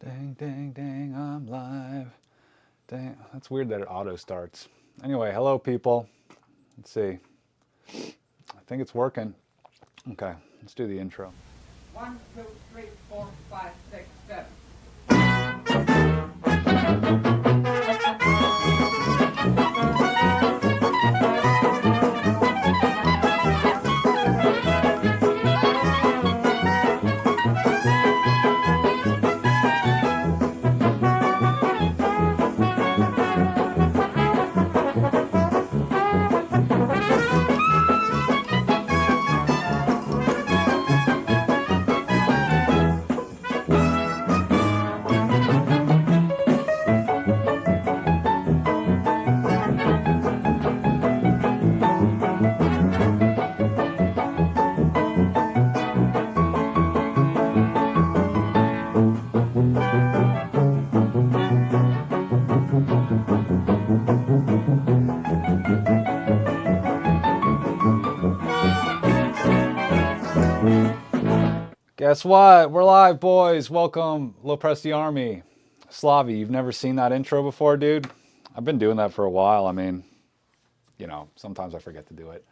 Dang, dang, dang, I'm live. Dang, that's weird that it auto starts. Anyway, hello people. Let's see. I think it's working. Okay, let's do the intro. 1, 2, 3, 4, 5, 6, 7. Guess what? We're live, boys. Welcome, LoPresti Army. Slavi, you've never seen that intro before, dude? I've been doing that for a while. I mean, sometimes I forget to do it.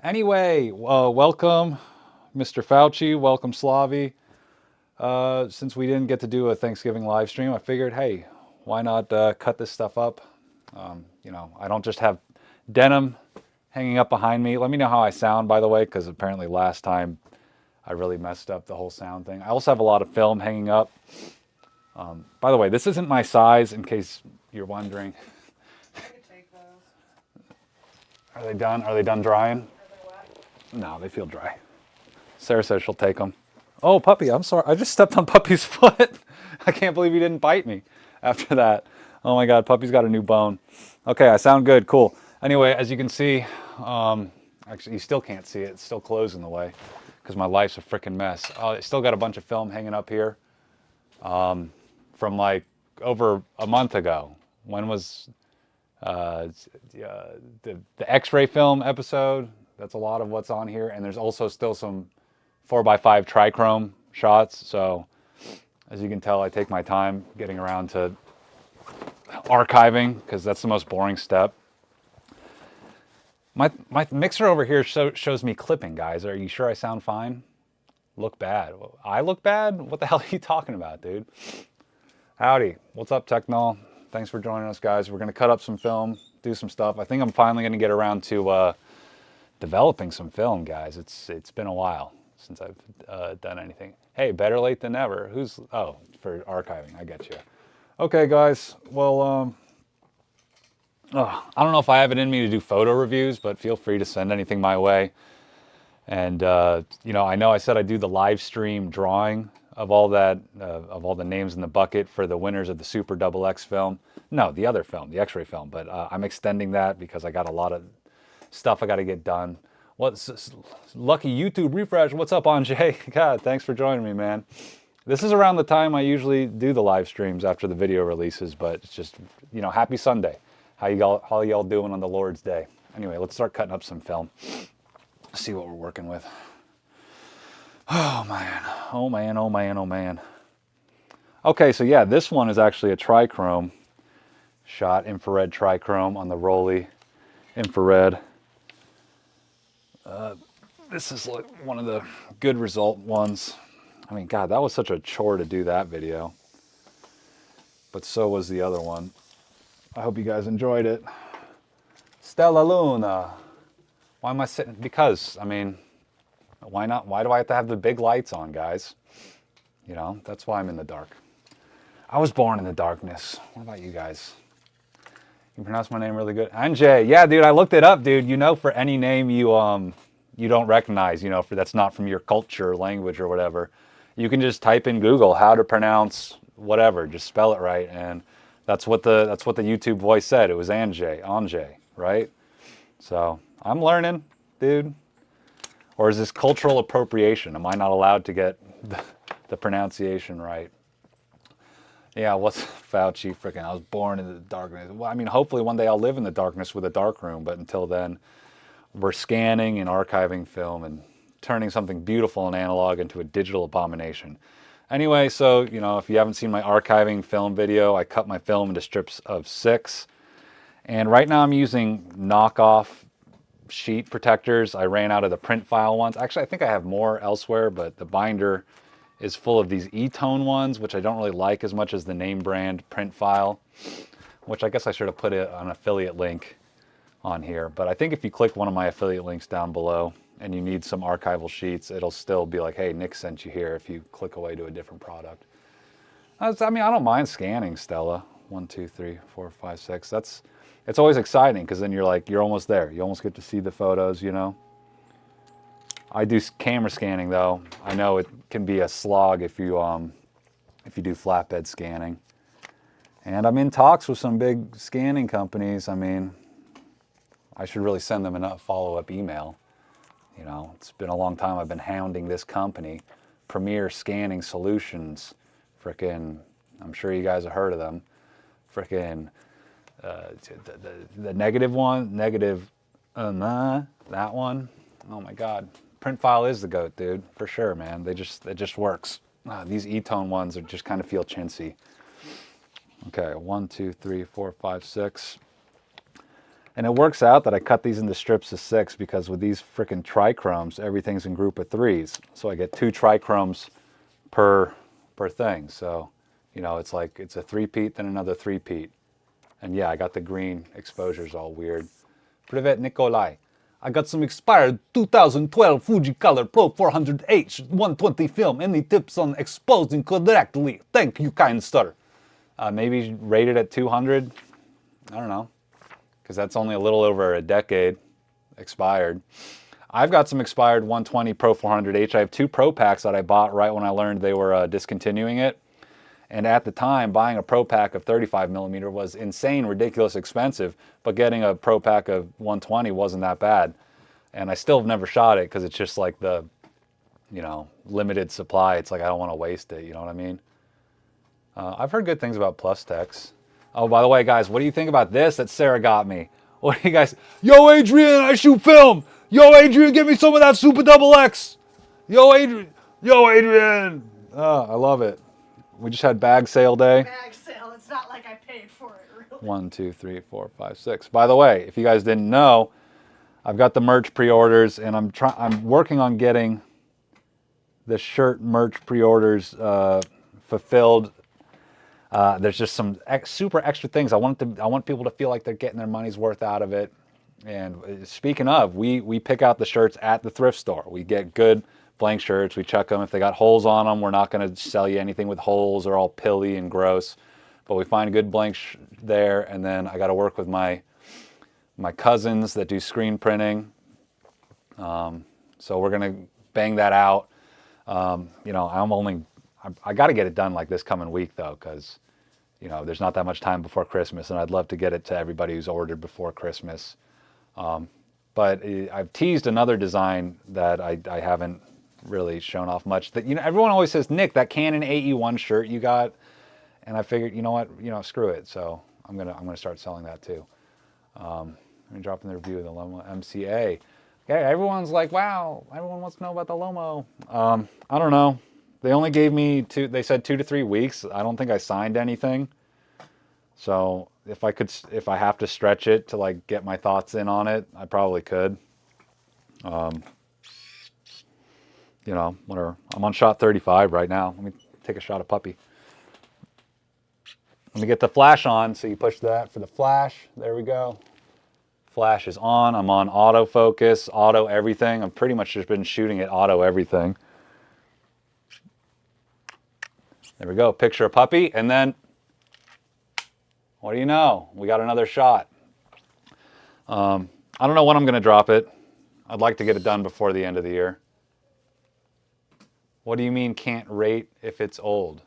Anyway, welcome, Mr. Fauci. Welcome, Slavi. Since we didn't get to do a Thanksgiving live stream, I figured, hey, why not cut this stuff up? I don't just have denim hanging up behind me. Let me know how I sound, by the way, because apparently last time I really messed up the whole sound thing. I also have a lot of film hanging up. By the way, this isn't my size, in case you're wondering. I could take those. Are they done? Are they done drying? Are they wet? No, they feel dry. Sarah says she'll take them. Oh, puppy, I'm sorry. I just stepped on Puppy's foot. I can't believe he didn't bite me after that. Oh my God, Puppy's got a new bone. Okay, I sound good, cool. Anyway, as you can see, actually you still can't see it. It's still closed in the way because my life's a freaking mess. I still got a bunch of film hanging up here from like over a month ago. When was the X-ray film episode? That's a lot of what's on here. And there's also still some 4x5 trichrome shots. So as you can tell, I take my time getting around to archiving because that's the most boring step. My mixer over here shows me clipping, guys. Are you sure I sound fine? Look bad. I look bad? What the hell are you talking about, dude? Howdy. What's up, Technol? Thanks for joining us, guys. We're going to cut up some film, do some stuff. I think I'm finally going to get around to developing some film, guys. It's been a while since I've done anything. Hey, better late than never. Oh, for archiving. I get you. Okay, guys. Well, I don't know if I have it in me to do photo reviews, but feel free to send anything my way. And, I know I said I'd do the live stream drawing of all that, of all the names in the bucket for the winners of the Super XX film. No, the other film, the X-ray film. But I'm extending that because I got a lot of stuff I got to get done. What's lucky YouTube refresh? What's up, Anjay? God, thanks for joining me, man. This is around the time I usually do the live streams after the video releases, but it's just, happy Sunday. How y'all doing on the Lord's Day? Anyway, let's start cutting up some film. See what we're working with. Oh man, oh man, oh man, oh man. Okay, so yeah, this one is actually a trichrome shot, infrared trichrome on the Rolly infrared. This is like one of the good result ones. I mean, God, that was such a chore to do that video. But so was the other one. I hope you guys enjoyed it. Stella Luna. Why am I sitting? Because, I mean, why not? Why do I have to have the big lights on, guys? That's why I'm in the dark. I was born in the darkness. What about you guys? You pronounce my name really good. Anjay. Yeah, dude, I looked it up, dude. For any name you don't recognize, for that's not from your culture, language, or whatever, you can just type in Google how to pronounce whatever. Just spell it right, and that's what the YouTube voice said. It was Anjay, right? So I'm learning, dude. Or is this cultural appropriation? Am I not allowed to get the pronunciation right? Yeah, what's Fauci? Freaking, I was born in the darkness. Well, I mean, hopefully one day I'll live in the darkness with a dark room, but until then, we're scanning and archiving film and turning something beautiful and analog into a digital abomination. Anyway, so, you know, if you haven't seen my archiving film video, I cut my film into strips of 6. And right now I'm using knockoff sheet protectors. I ran out of the print file ones. Actually, I think I have more elsewhere, but the binder is full of these E-tone ones, which I don't really like as much as the name brand print file, which I guess I should have put an affiliate link on here. But I think if you click one of my affiliate links down below and you need some archival sheets, it'll still be like, hey, Nick sent you here if you click away to a different product. I mean, I don't mind scanning, Stella. 1, 2, 3, 4, 5, 6. It's always exciting because then you're almost there. You almost get to see the photos, you know. I do camera scanning though. I know it can be a slog if you do flatbed scanning. And I'm in talks with some big scanning companies. I mean, I should really send them a follow-up email. You know, it's been a long time I've been hounding this company, Premier Scanning Solutions. Frickin', I'm sure you guys have heard of them. Frickin', the negative one, that one. Oh my God, print file is the goat, dude, for sure, man. It just works. These E-tone ones are just kind of feel chintzy. Okay, 1, 2, 3, 4, 5, 6. And it works out that I cut these into strips of 6 because with these frickin' trichromes, everything's in group of 3s. So I get 2 trichromes per thing. So, you know, it's like it's a 3-peat, then another 3-peat. And yeah, I got the green exposures all weird. Privet Nikolai. I got some expired 2012 Fuji Color Pro 400H 120 film. Any tips on exposing correctly? Thank you, kind sir. Maybe rated at 200. I don't know. Because that's only a little over a decade expired. I've got some expired 120 Pro 400H. I have 2 Pro packs that I bought right when I learned they were discontinuing it. And at the time, buying a Pro pack of 35mm was insane, ridiculous expensive, but getting a Pro pack of 120 wasn't that bad. And I still have never shot it because it's just like the, you know, limited supply. It's like I don't want to waste it, you know what I mean? I've heard good things about Plus Techs. Oh, by the way, guys, what do you think about this that Sarah got me? What do you guys... Yo, Adrian, I shoot film! Yo, Adrian, give me some of that Super Double X! Yo, Adrian! Yo, Adrian! Oh, I love it. We just had bag sale day. Bag sale. It's not like I paid for it, really. 1, 2, 3, 4, 5, 6. By the way, if you guys didn't know, I've got the merch pre-orders, and I'm working on getting the shirt merch pre-orders fulfilled. There's just some super extra things. I want people to feel like they're getting their money's worth out of it. And speaking of, we pick out the shirts at the thrift store. We get good blank shirts. We check them. If they got holes on them, we're not going to sell you anything with holes or all pilly and gross. But we find a good blank there, and then I got to work with my cousins that do screen printing. So we're going to bang that out. You know, I got to get it done like this coming week though, because you know there's not that much time before Christmas, and I'd love to get it to everybody who's ordered before Christmas. But I've teased another design that I haven't really shown off much. That, you know, everyone always says, Nick, that Canon AE1 shirt you got, and I figured, you know what, you know, screw it. So I'm gonna start selling that too. I'm dropping the review of the Lomo MCA. Okay, everyone's like, wow, everyone wants to know about the Lomo. I don't know. They only gave me they said 2 to 3 weeks. I don't think I signed anything. So if I have to stretch it to like get my thoughts in on it, I probably could. You know, whatever. I'm on shot 35 right now. Let me take a shot of puppy. Let me get the flash on. So you push that for the flash. There we go. Flash is on. I'm on autofocus, auto everything. I've pretty much just been shooting at auto everything. There we go. Picture a puppy, and then what do you know? We got another shot. I don't know when I'm going to drop it. I'd like to get it done before the end of the year. What do you mean can't rate if it's old?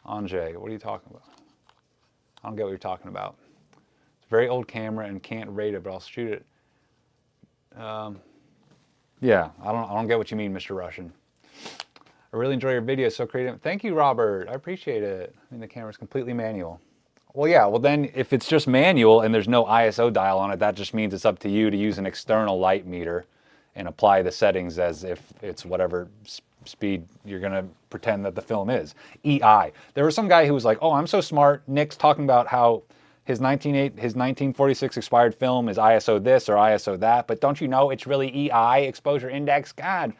Anjay, what are you talking about? I don't get what you're talking about. It's a very old camera and can't rate it, but I'll shoot it. Yeah, I don't get what you mean, Mr. Russian. I really enjoy your videos, so creative. Thank you, Robert. I appreciate it. I mean, the camera's completely manual. Well, yeah, well then if it's just manual and there's no ISO dial on it, that just means it's up to you to use an external light meter and apply the settings as if it's whatever speed you're going to pretend that the film is. EI. There was some guy who was like, oh, I'm so smart. Nick's talking about how his 1946 expired film is ISO this or ISO that, but don't you know it's really EI, exposure index? God,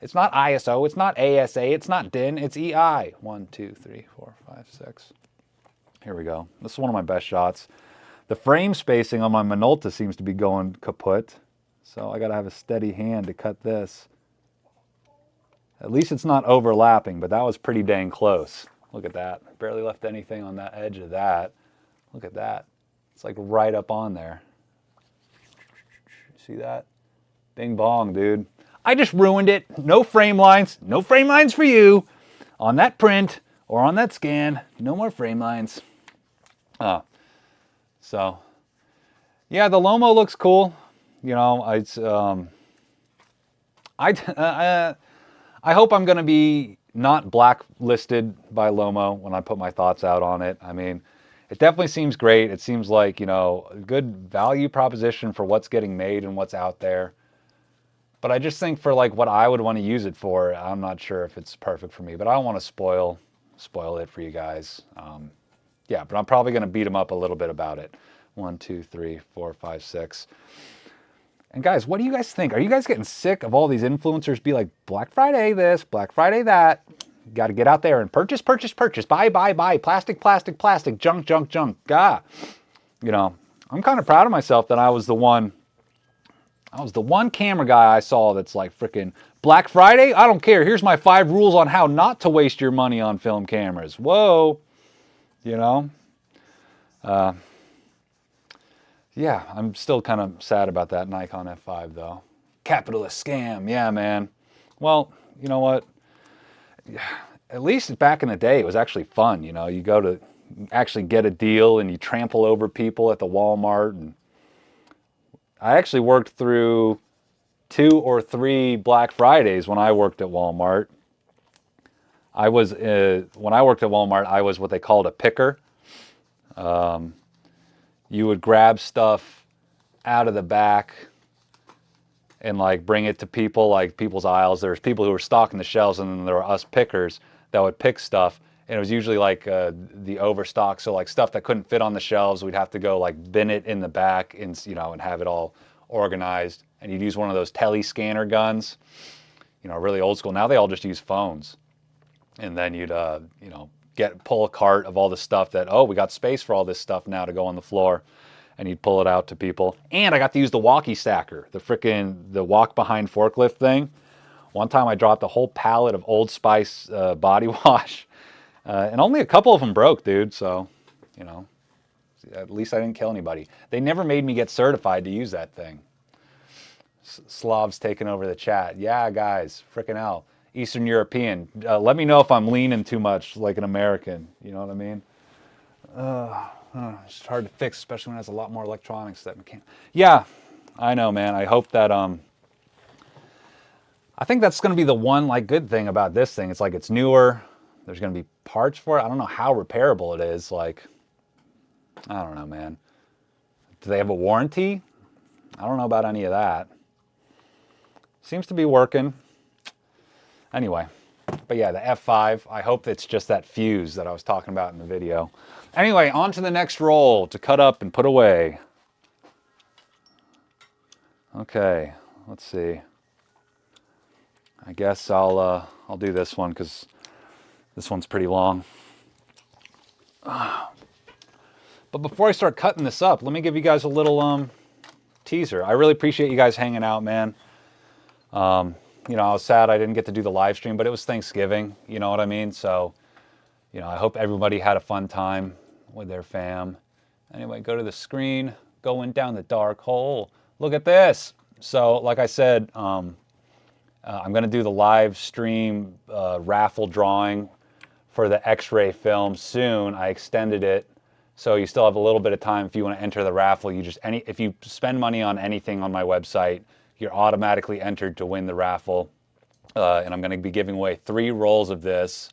it's not ISO, it's not ASA, it's not DIN, it's EI. 1, 2, 3, 4, 5, 6. Here we go. This is one of my best shots. The frame spacing on my Minolta seems to be going kaput, so I gotta have a steady hand to cut this. At least it's not overlapping, but that was pretty dang close. Look at that. Barely left anything on that edge of that. Look at that. It's like right up on there. See that? Bing bong, dude. I just ruined it. No frame lines. No frame lines for you. On that print or on that scan, no more frame lines. So, yeah, the Lomo looks cool. You know, it's, I hope I'm going to be not blacklisted by Lomo when I put my thoughts out on it. I mean, it definitely seems great. It seems like, you know, a good value proposition for what's getting made and what's out there. But I just think for like what I would want to use it for, I'm not sure if it's perfect for me. But I don't want to spoil it for you guys. Yeah, but I'm probably going to beat them up a little bit about it. 1, 2, 3, 4, 5, 6. And guys, what do you guys think? Are you guys getting sick of all these influencers be like, Black Friday this, Black Friday that? You got to get out there and purchase, purchase, purchase, buy, buy, buy, plastic, plastic, plastic, junk, junk, junk. God, you know, I'm kind of proud of myself that I was the one camera guy I saw that's like freaking Black Friday. I don't care. Here's my 5 rules on how not to waste your money on film cameras. Whoa, you know. Yeah, I'm still kind of sad about that Nikon F5 though. Capitalist scam, yeah, man. Well, you know what? At least back in the day, it was actually fun. You know, you go to actually get a deal and you trample over people at the Walmart. And I actually worked through 2 or 3 Black Fridays when I worked at Walmart. When I worked at Walmart, I was what they called a picker. You would grab stuff out of the back and like bring it to people, like people's aisles. There was people who were stocking the shelves, and then there were us pickers that would pick stuff. And it was usually like the overstock, so like stuff that couldn't fit on the shelves, we'd have to go like bin it in the back and, you know, and have it all organized. And you'd use one of those tele scanner guns, you know, really old school. Now they all just use phones. And then you'd you know, pull a cart of all the stuff that, oh, we got space for all this stuff now to go on the floor, and you'd pull it out to people. And I got to use the walkie stacker, the walk behind forklift thing. One time I dropped a whole pallet of Old Spice body wash, and only a couple of them broke, dude. So, you know, at least I didn't kill anybody. They never made me get certified to use that thing. Slav's taking over the chat. Yeah, guys, freaking hell. Eastern European. Let me know if I'm leaning too much like an American. You know what I mean? It's hard to fix, especially when it has a lot more electronics that we can't. Yeah, I know, man. I hope that I think that's going to be the one like good thing about this thing. It's like it's newer. There's going to be parts for it. I don't know how repairable it is. Like, I don't know, man. Do they have a warranty? I don't know about any of that. Seems to be working. Anyway, but yeah, the F5, I hope it's just that fuse that I was talking about in the video. Anyway, on to the next roll to cut up and put away. Okay, let's see. I guess I'll do this one because this one's pretty long. But before I start cutting this up, let me give you guys a little teaser. I really appreciate you guys hanging out, man. You know, I was sad I didn't get to do the live stream, but it was Thanksgiving, you know what I mean? So, you know, I hope everybody had a fun time with their fam. Anyway, go to the screen, going down the dark hole. Look at this. So, like I said, I'm going to do the live stream raffle drawing for the X-ray film soon. I extended it, so you still have a little bit of time if you want to enter the raffle. If you spend money on anything on my website, you're automatically entered to win the raffle. And I'm going to be giving away 3 rolls of this,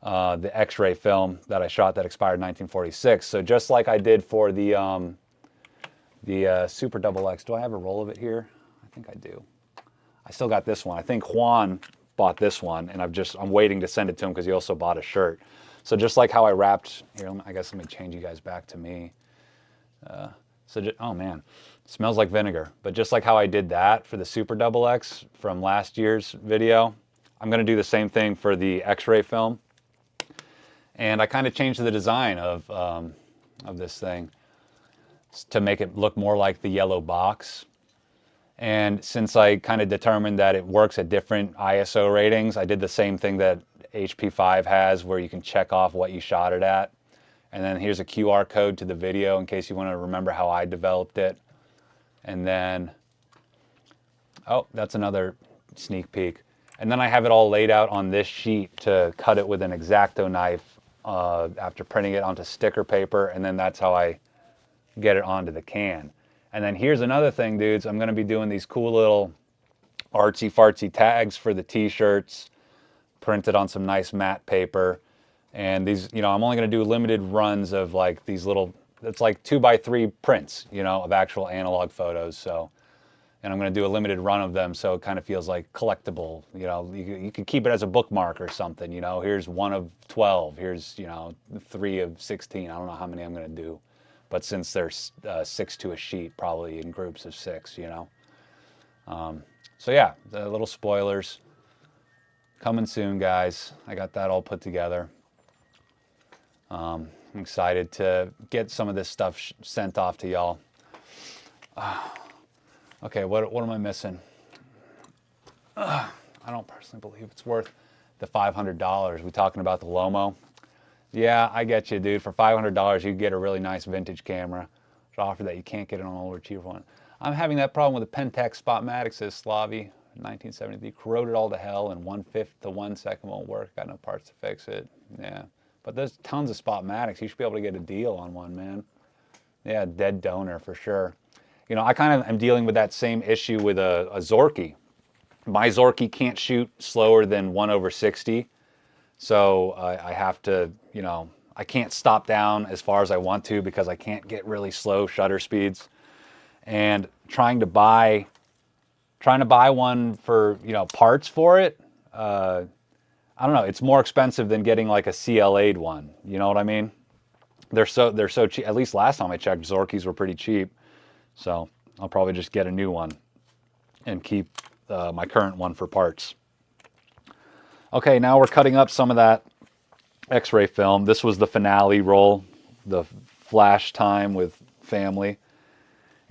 the X-ray film that I shot that expired in 1946. So just like I did for the Super Double X. Do I have a roll of it here? I think I do. I still got this one. I think Juan bought this one, and I'm waiting to send it to him because he also bought a shirt. So just like how I wrapped, here, I guess let me change you guys back to me. Oh man, it smells like vinegar. But just like how I did that for the Super Double X from last year's video, I'm gonna do the same thing for the X-ray film. And I kind of changed the design of this thing to make it look more like the yellow box. And since I kind of determined that it works at different ISO ratings, I did the same thing that HP5 has, where you can check off what you shot it at. And then here's a QR code to the video in case you want to remember how I developed it. And then, oh, that's another sneak peek. And then I have it all laid out on this sheet to cut it with an X-Acto knife after printing it onto sticker paper. And then that's how I get it onto the can. And then here's another thing, dudes. I'm going to be doing these cool little artsy fartsy tags for the t-shirts, printed on some nice matte paper. And these, you know, I'm only going to do limited runs of like these little, it's like 2x3 prints, you know, of actual analog photos. So, and I'm going to do a limited run of them, so it kind of feels like collectible. You know, you could keep it as a bookmark or something. You know, here's 1 of 12. Here's, you know, 3 of 16. I don't know how many I'm going to do. But since there's 6 to a sheet, probably in groups of 6, you know. So yeah, the little spoilers coming soon, guys. I got that all put together. I'm excited to get some of this stuff sent off to y'all. Okay, what am I missing? I don't personally believe it's worth the $500. We talking about the Lomo? Yeah, I get you, dude. For $500, you get a really nice vintage camera. To offer that, you can't get it on an older, cheaper one. I'm having that problem with the Pentax Spotmatic, says Slavi, 1973. Corroded all to hell, and 1/5 to 1 second won't work. Got no parts to fix it. Yeah, but there's tons of Spotmatics. You should be able to get a deal on one, man. Yeah, dead donor for sure. You know, I kind of am dealing with that same issue with a Zorky. My Zorky can't shoot slower than 1/60. So I have to, you know, I can't stop down as far as I want to because I can't get really slow shutter speeds. And trying to buy one for, you know, parts for it, I don't know, it's more expensive than getting like a CLA'd one. You know what I mean? They're so cheap. At least last time I checked, Zorkies were pretty cheap. So I'll probably just get a new one and keep my current one for parts. Okay, now we're cutting up some of that X-ray film. This was the finale roll, the flash time with family.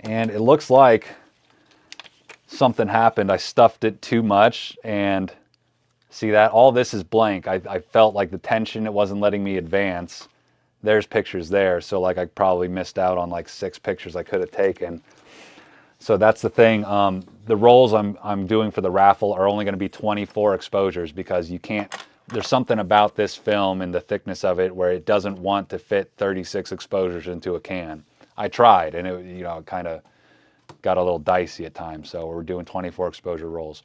And it looks like something happened. I stuffed it too much, and see that? All this is blank. I felt like the tension, it wasn't letting me advance. There's pictures there, so like I probably missed out on like 6 pictures I could have taken. So that's the thing. The rolls I'm doing for the raffle are only going to be 24 exposures because you can't, there's something about this film and the thickness of it where it doesn't want to fit 36 exposures into a can. I tried, and it, you know, kind of got a little dicey at times. So we're doing 24 exposure rolls.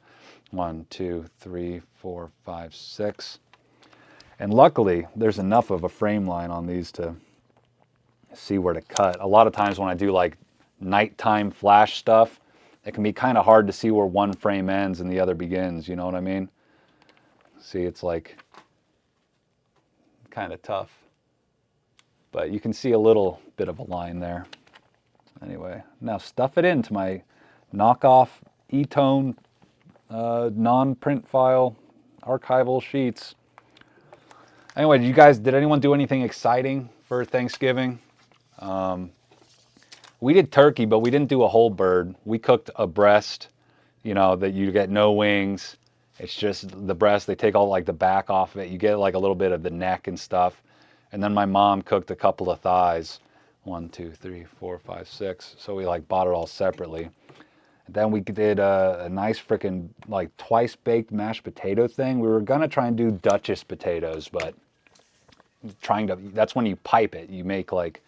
1, 2, 3, 4, 5, 6. And luckily, there's enough of a frame line on these to see where to cut. A lot of times when I do like nighttime flash stuff, it can be kind of hard to see where one frame ends and the other begins, you know what I mean? See, it's like kind of tough. But you can see a little bit of a line there. Anyway, now stuff it into my knockoff E-tone non-print file archival sheets. Anyway, did anyone do anything exciting for Thanksgiving? We did turkey, but we didn't do a whole bird. We cooked a breast, you know, that you get no wings. It's just the breast. They take all like the back off of it. You get like a little bit of the neck and stuff. And then my mom cooked a couple of thighs. 1, 2, 3, 4, 5, 6. So we like bought it all separately. And then we did a nice freaking like twice baked mashed potato thing. We were gonna try and do Duchess potatoes, but that's when you pipe it. You make like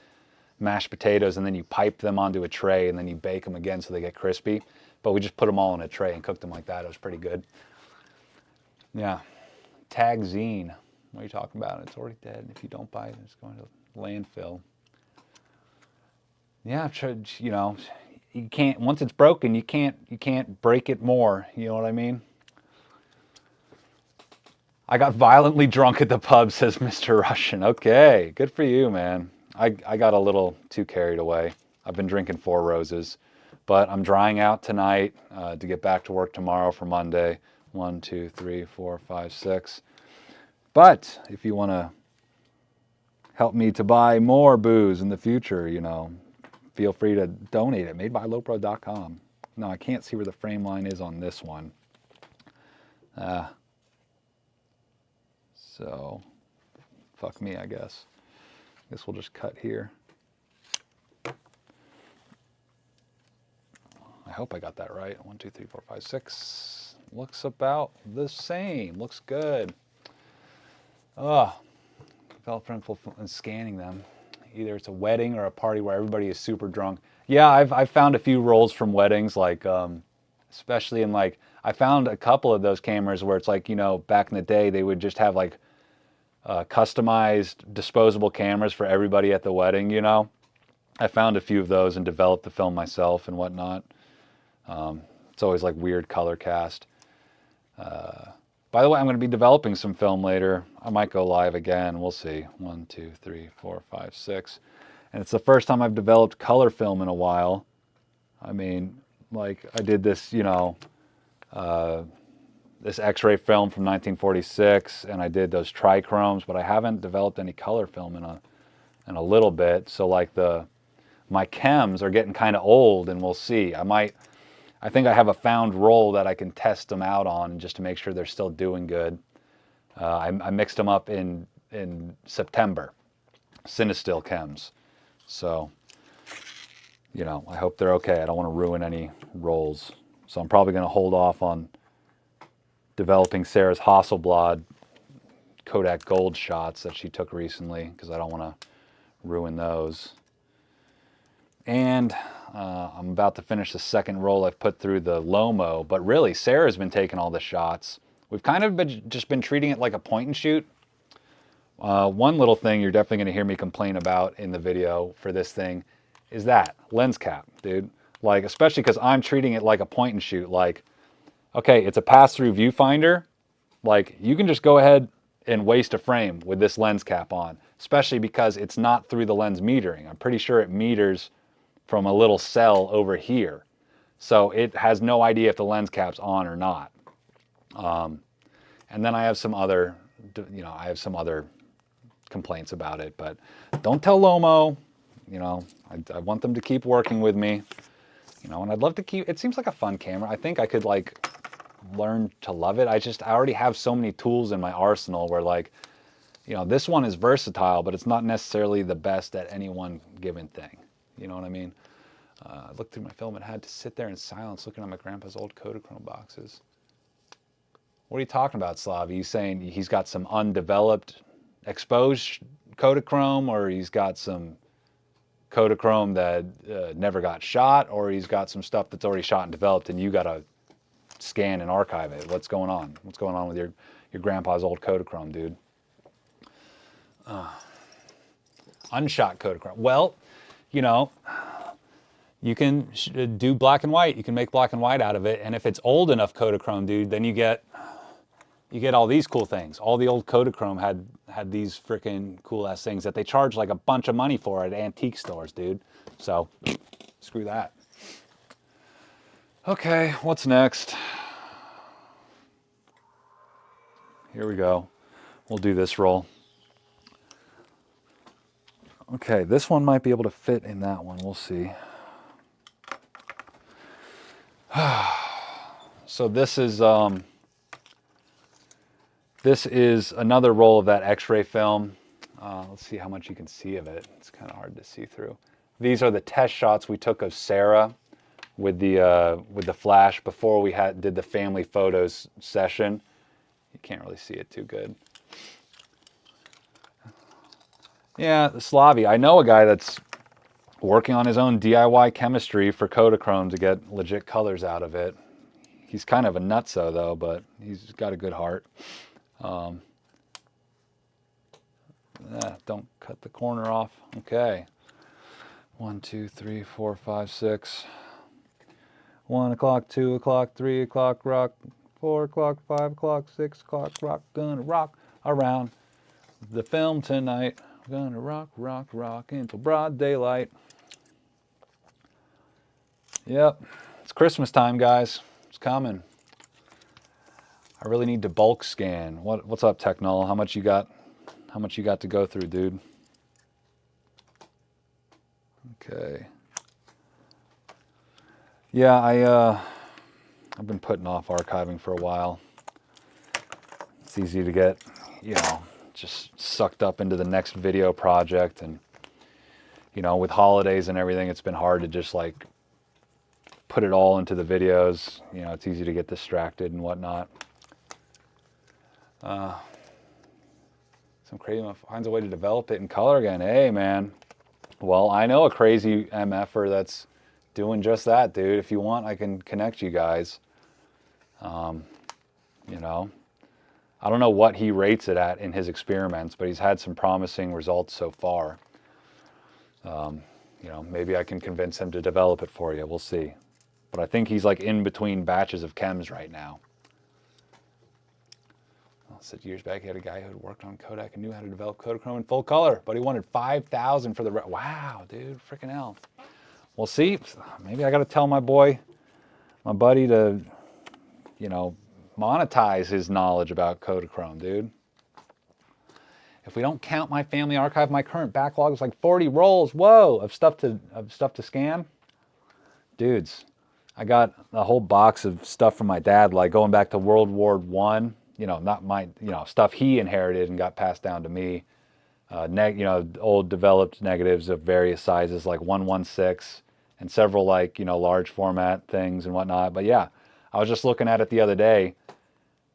mashed potatoes and then you pipe them onto a tray and then you bake them again so they get crispy. But we just put them all in a tray and cooked them like that. It was pretty good. Yeah. Tag zine. What are you talking about? It's already dead. If you don't buy it, it's going to landfill. Yeah, you know, you can't, once it's broken, you can't break it more. You know what I mean? I got violently drunk at the pub, says Mr. Russian. Okay, good for you, man. I got a little too carried away. I've been drinking 4 Roses, but I'm drying out tonight to get back to work tomorrow for Monday. 1, 2, 3, 4, 5, 6. But if you want to help me to buy more booze in the future, you know, feel free to donate at madebylopro.com. No, I can't see where the frame line is on this one. So, fuck me, I guess. Guess we'll just cut here. I hope I got that right. 1, 2, 3, 4, 5, 6. Looks about the same. Looks good. Oh, felt painful in scanning them. Either it's a wedding or a party where everybody is super drunk. Yeah, I've found a few rolls from weddings, like especially in like, I found a couple of those cameras where it's like, you know, back in the day they would just have like customized disposable cameras for everybody at the wedding, you know. I found a few of those and developed the film myself and whatnot. It's always like weird color cast. By the way, I'm going to be developing some film later. I might go live again. We'll see. 1, 2, 3, 4, 5, 6. And it's the first time I've developed color film in a while. I mean, like I did this, you know, this X-ray film from 1946, and I did those trichromes, but I haven't developed any color film in a little bit. So like my chems are getting kind of old, and we'll see. I think I have a found roll that I can test them out on just to make sure they're still doing good. I mixed them up in September, Cinestill chems. So, you know, I hope they're okay. I don't want to ruin any rolls. So I'm probably going to hold off on developing Sarah's Hasselblad Kodak Gold shots that she took recently because I don't want to ruin those. And I'm about to finish the second roll I've put through the Lomo, but really Sarah's been taking all the shots. We've kind of just been treating it like a point and shoot. One little thing you're definitely going to hear me complain about in the video for this thing is that lens cap, dude. Like, especially because I'm treating it like a point and shoot. Like, okay, it's a pass-through viewfinder. Like, you can just go ahead and waste a frame with this lens cap on, especially because it's not through the lens metering. I'm pretty sure it meters from a little cell over here. So it has no idea if the lens cap's on or not. And then I have some other, you know, complaints about it, but don't tell Lomo, you know, I want them to keep working with me, you know, and I'd love to keep, it seems like a fun camera. I think I could like learn to love it. I already have so many tools in my arsenal where like, you know, this one is versatile, but it's not necessarily the best at any one given thing. You know what I mean? I looked through my film and had to sit there in silence looking at my grandpa's old Kodachrome boxes. What are you talking about, Slav? Are you saying he's got some undeveloped exposed Kodachrome, or he's got some Kodachrome that never got shot, or he's got some stuff that's already shot and developed and you got to scan and archive it? What's going on? What's going on with your grandpa's old Kodachrome, dude? Unshot Kodachrome. Well, you know, you can do black and white. You can make black and white out of it. And if it's old enough Kodachrome, dude, then you get all these cool things. All the old Kodachrome had these freaking cool ass things that they charge like a bunch of money for at antique stores, dude. So screw that. Okay, what's next? Here we go. We'll do this roll. Okay, this one might be able to fit in that one. We'll see. So this is another roll of that X-ray film. Let's see how much you can see of it. It's kind of hard to see through. These are the test shots we took of Sarah with the flash before we did the family photos session. You can't really see it too good. Yeah, Slavi. I know a guy that's working on his own DIY chemistry for Kodachrome to get legit colors out of it. He's kind of a nutso though, but he's got a good heart. Don't cut the corner off. Okay. 1, 2, 3, 4, 5, 6. 1 o'clock, 2 o'clock, 3 o'clock, rock. 4 o'clock, 5 o'clock, 6 o'clock, rock. Gonna rock around the film tonight. Gonna rock, rock, rock until broad daylight. Yep, it's Christmas time, guys. It's coming. I really need to bulk scan. What's up, Technol? How much you got? How much you got to go through, dude? Okay. Yeah, I've been putting off archiving for a while. It's easy to get, just sucked up into the next video project, and with holidays and everything, it's been hard to just like put it all into the videos. It's easy to get distracted and whatnot. Some crazy finds a way to develop it in color again. Hey, man. Well, I know a crazy MFer that's doing just that, dude. If you want, I can connect you guys. I don't know what he rates it at in his experiments, but he's had some promising results so far. Maybe I can convince him to develop it for you. We'll see. But I think he's like in between batches of chems right now. I said years back, he had a guy who had worked on Kodak and knew how to develop Kodachrome in full color, but he wanted 5,000 for the... Wow, dude, freaking hell. We'll see. Maybe I got to tell my buddy to, monetize his knowledge about Kodachrome, dude. If we don't count my family archive, my current backlog is like 40 rolls. Whoa, of stuff to scan. Dudes, I got a whole box of stuff from my dad, like going back to World War I. Not my, stuff he inherited and got passed down to me. Old developed negatives of various sizes, like 1/16, and several like, large format things and whatnot. But yeah, I was just looking at it the other day,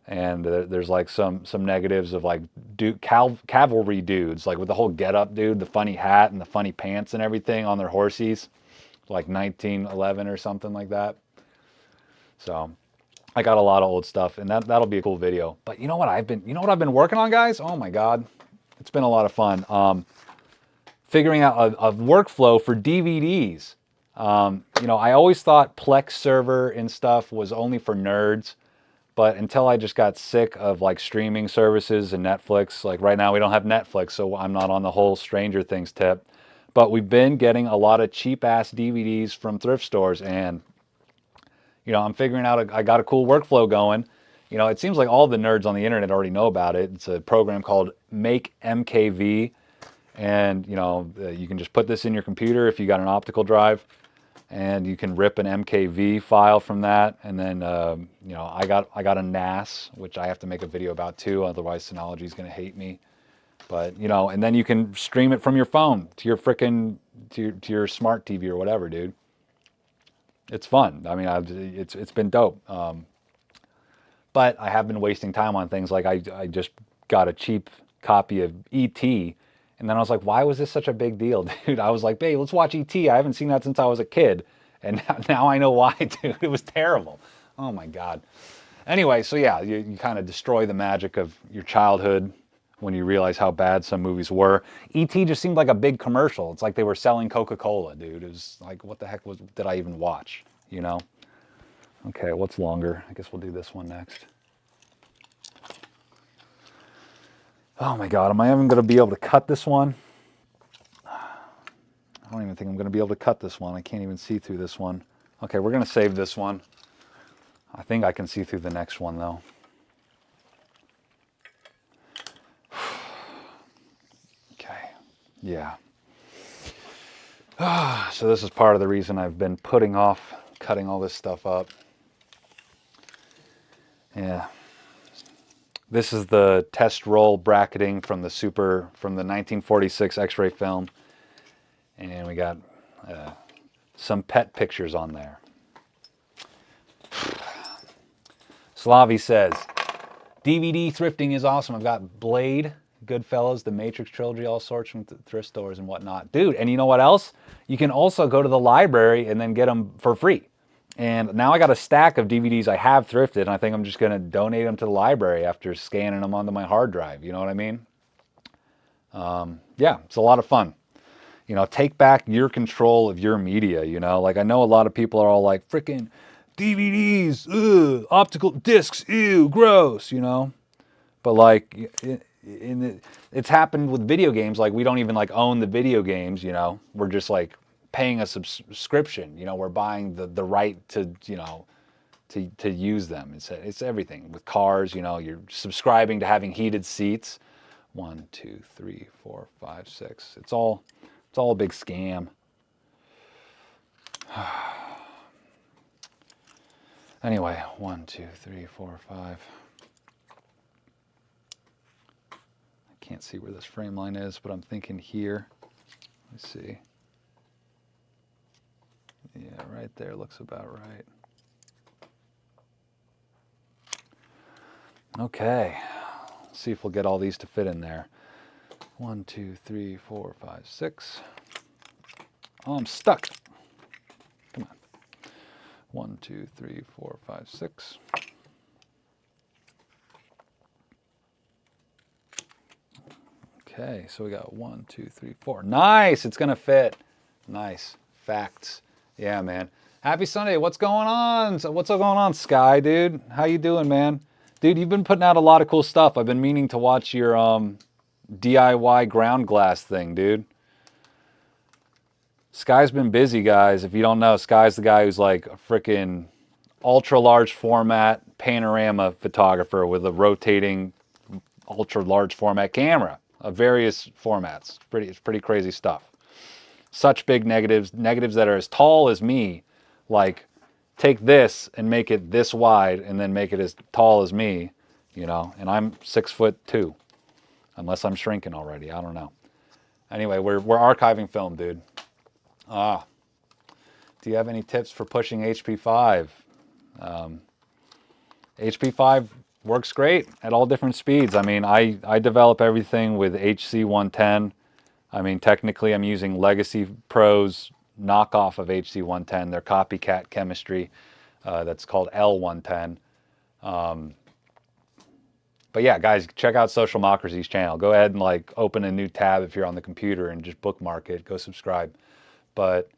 and there's like some negatives of like cavalry dudes, like with the whole getup, dude, the funny hat and the funny pants and everything on their horsies, like 1911 or something like that. So I got a lot of old stuff, and that'll be a cool video. But you know what I've been working on, guys? Oh my God, it's been a lot of fun. Figuring out a workflow for DVDs. I always thought Plex server and stuff was only for nerds, but until I just got sick of like streaming services and Netflix. Like right now we don't have Netflix, so I'm not on the whole Stranger Things tip. But we've been getting a lot of cheap ass DVDs from thrift stores, and I'm figuring out, I got a cool workflow going. It seems like all the nerds on the internet already know about it. It's a program called Make MKV. And, you can just put this in your computer if you got an optical drive, and you can rip an MKV file from that. And then, I got a NAS, which I have to make a video about too. Otherwise, Synology is going to hate me. But, and then you can stream it from your phone to your frickin', to your smart TV or whatever, dude. It's fun. I mean, it's been dope. But I have been wasting time on things like I just got a cheap copy of E.T., and then I was like, why was this such a big deal, dude? I was like, babe, let's watch E.T. I haven't seen that since I was a kid. And now I know why, dude. It was terrible. Oh my God. Anyway, so yeah, you kind of destroy the magic of your childhood when you realize how bad some movies were. E.T. just seemed like a big commercial. It's like they were selling Coca-Cola, dude. It was like, what the heck did I even watch, Okay, what's longer? I guess we'll do this one next. Oh my God, am I even going to be able to cut this one? I don't even think I'm going to be able to cut this one. I can't even see through this one. Okay, we're going to save this one. I think I can see through the next one though. Okay, yeah. So this is part of the reason I've been putting off cutting all this stuff up. Yeah. This is the test roll bracketing from the 1946 X-ray film. And we got some pet pictures on there. Slavi says, DVD thrifting is awesome. I've got Blade, Goodfellas, the Matrix trilogy, all sorts from thrift stores and whatnot. Dude, and you know what else? You can also go to the library and then get them for free. And now I got a stack of DVDs I have thrifted, and I think I'm just going to donate them to the library after scanning them onto my hard drive. You know what I mean? Yeah, it's a lot of fun. Take back your control of your media, Like, I know a lot of people are all like, freaking DVDs, ugh, optical discs, ew, gross, you know? But like, it's happened with video games. Like we don't even like own the video games, you know? We're just like paying a subscription, you know? We're buying the right to, you know, to use them. It's everything. With cars, you know, you're subscribing to having heated seats. 1, 2, 3, 4, 5, 6. It's all a big scam. Anyway, 1, 2, 3, 4, 5. I can't see where this frame line is, but I'm thinking here. Let's see. Yeah, right there looks about right. Okay, let's see if we'll get all these to fit in there. 1, 2, 3, 4, 5, 6. Oh, I'm stuck. Come on. 1, 2, 3, 4, 5, 6. Okay, so we got 1, 2, 3, 4. Nice, it's gonna fit. Nice, facts. Yeah, man. Happy Sunday. What's going on? So what's going on, Sky, dude? How you doing, man? Dude, you've been putting out a lot of cool stuff. I've been meaning to watch your DIY ground glass thing, dude. Sky's been busy, guys. If you don't know, Sky's the guy who's like a freaking ultra large format panorama photographer with a rotating ultra large format camera of various formats. It's pretty crazy stuff. Such big negatives that are as tall as me. Like, take this and make it this wide and then make it as tall as me, you know, and I'm 6'2", unless I'm shrinking already. I don't know. Anyway, we're archiving film, dude. Do you have any tips for pushing HP5? HP5 works great at all different speeds. I mean, I develop everything with HC110. I mean, technically I'm using Legacy Pro's knockoff of HC110, their copycat chemistry that's called L110. But yeah, guys, check out Socialmocracy's channel. Go ahead and like open a new tab if you're on the computer and just bookmark it. Go subscribe. But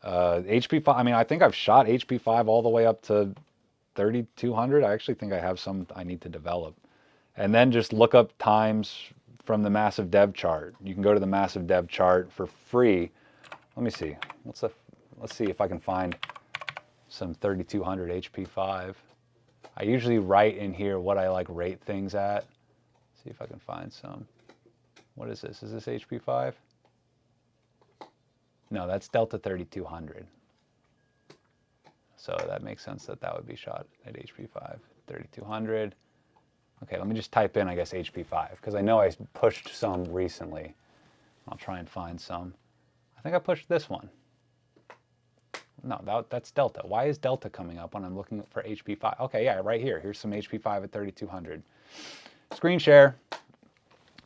HP5, I mean, I think I've shot HP5 all the way up to 3200. I actually think I have some I need to develop. And then just look up times from the massive dev chart. You can go to the massive dev chart for free. Let me see. Let's see if I can find some 3200 HP5. I usually write in here what I like rate things at. See if I can find some. What is this? Is this HP5? No, that's Delta 3200. So that makes sense that would be shot at HP5. 3200. Okay, let me just type in, I guess, HP5, because I know I pushed some recently. I'll try and find some. I think I pushed this one. No, that's Delta. Why is Delta coming up when I'm looking for HP5? Okay, yeah, right here. Here's some HP5 at 3200. Screen share.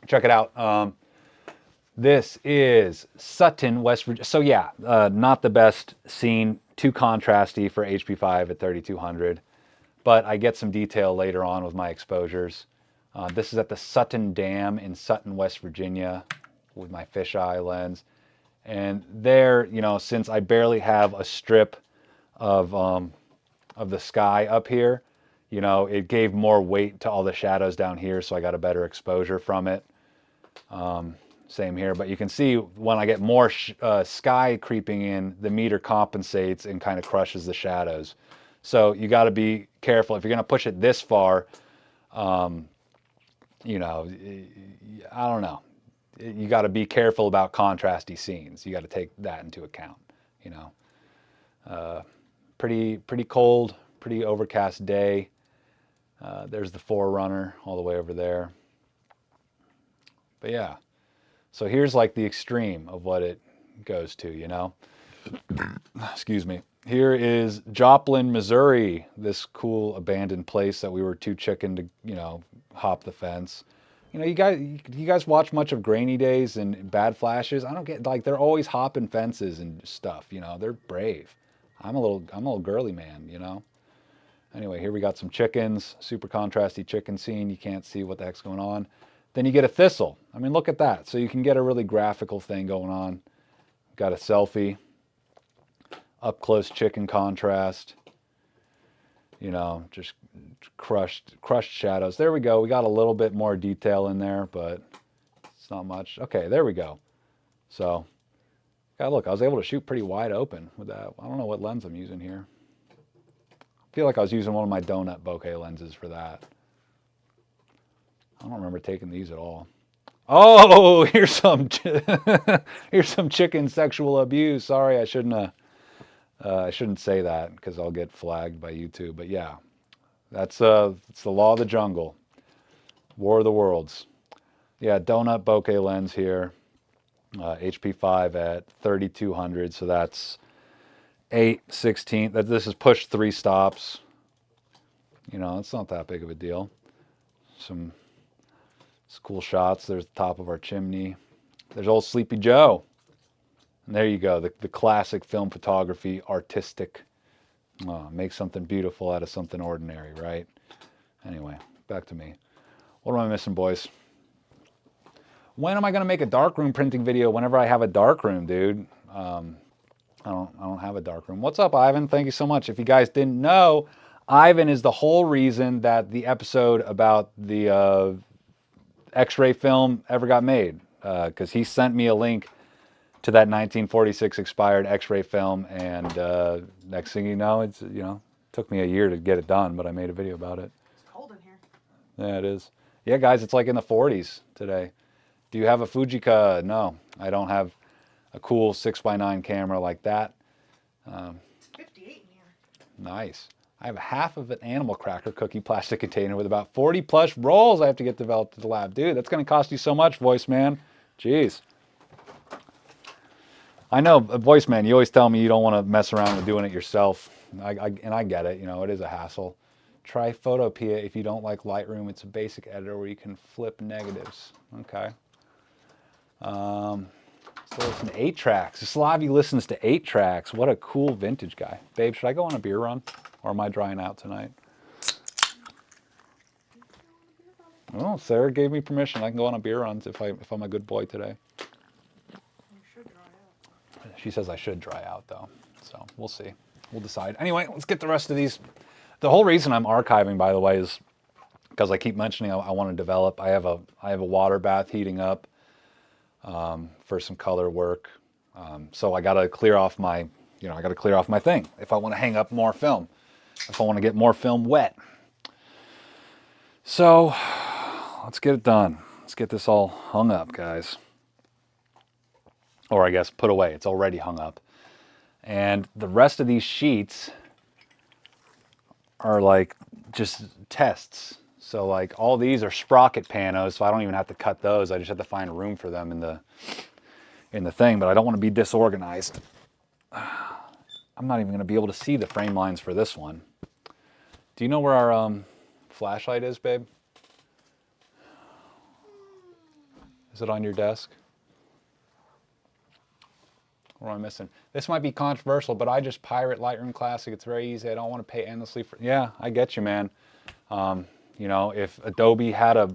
Check it out. This is Sutton, West Virginia. So yeah, not the best scene. Too contrasty for HP5 at 3200. But I get some detail later on with my exposures. This is at the Sutton Dam in Sutton, West Virginia with my fisheye lens. And there, you know, since I barely have a strip of the sky up here, you know, it gave more weight to all the shadows down here, so I got a better exposure from it. Same here, but you can see when I get more sky creeping in, the meter compensates and kind of crushes the shadows. So you got to be careful. If you're going to push it this far, you know, I don't know. You got to be careful about contrasty scenes. You got to take that into account, you know. Pretty cold, pretty overcast day. There's the Forerunner all the way over there. But yeah, so here's like the extreme of what it goes to, you know. Excuse me. Here is Joplin, Missouri, this cool abandoned place that we were too chicken to, you know, hop the fence. You know, you guys watch much of Grainy Days and Bad Flashes? I don't get, like, they're always hopping fences and stuff, you know. They're brave. I'm a little girly man, you know. Anyway, here we got some chickens, super contrasty chicken scene. You can't see what the heck's going on. Then you get a thistle. I mean, look at that. So you can get a really graphical thing going on. Got a selfie. Up close chicken contrast. you know, just crushed shadows. There we go. We got a little bit more detail in there, but it's not much. Okay, there we go. So, God, look, I was able to shoot pretty wide open with that. I don't know what lens I'm using here. I feel like I was using one of my donut bokeh lenses for that. I don't remember taking these at all. Oh, here's some chicken sexual abuse. Sorry, I shouldn't say that because I'll get flagged by YouTube. But yeah, it's the law of the jungle. War of the Worlds. Yeah, donut bokeh lens here. HP5 at 3200, so that's 8/16. This is pushed 3 stops. You know, it's not that big of a deal. Some cool shots. There's the top of our chimney. There's old Sleepy Joe. And there you go, the classic film photography, artistic. Make something beautiful out of something ordinary, right? Anyway, back to me. What am I missing, boys? When am I going to make a darkroom printing video? Whenever I have a darkroom, dude. I don't have a darkroom. What's up, Ivan? Thank you so much. If you guys didn't know, Ivan is the whole reason that the episode about the X-ray film ever got made, because he sent me a link to that 1946 expired X-ray film, and next thing you know, it's, you know, took me a year to get it done, but I made a video about it. It's cold in here. Yeah, it is. Yeah, guys, it's like in the 40s today. Do you have a Fujica? No, I don't have a cool 6x9 camera like that. 58 in here. Nice. I have half of an animal cracker cookie plastic container with about 40 plus rolls I have to get developed at the lab. Dude, that's going to cost you so much, Voice Man. Jeez. I know, Voice Man, you always tell me you don't want to mess around with doing it yourself. And I get it. You know, it is a hassle. Try Photopea if you don't like Lightroom. It's a basic editor where you can flip negatives. Okay. So listen to 8 tracks. Slavi listens to 8 tracks. What a cool vintage guy. Babe, should I go on a beer run? Or am I drying out tonight? Oh, Sarah gave me permission. I can go on a beer run if I'm a good boy today. You should dry out. She says I should dry out though. So we'll see. We'll decide. Anyway, let's get the rest of these. The whole reason I'm archiving, by the way, is because I keep mentioning I want to develop. I have a water bath heating up for some color work. So I got to clear off my, thing if I want to hang up more film, if I want to get more film wet. So let's get it done. Let's get this all hung up, guys. Or I guess put away. It's already hung up. And the rest of these sheets are like just tests. So like all these are sprocket panos, so I don't even have to cut those. I just have to find room for them in the thing, but I don't want to be disorganized. I'm not even going to be able to see the frame lines for this one. Do you know where our flashlight is, babe? Is it on your desk? What am I missing? This might be controversial, but I just pirate Lightroom Classic. It's very easy. I don't want to pay endlessly for. Yeah, I get you, man. You know, if Adobe had a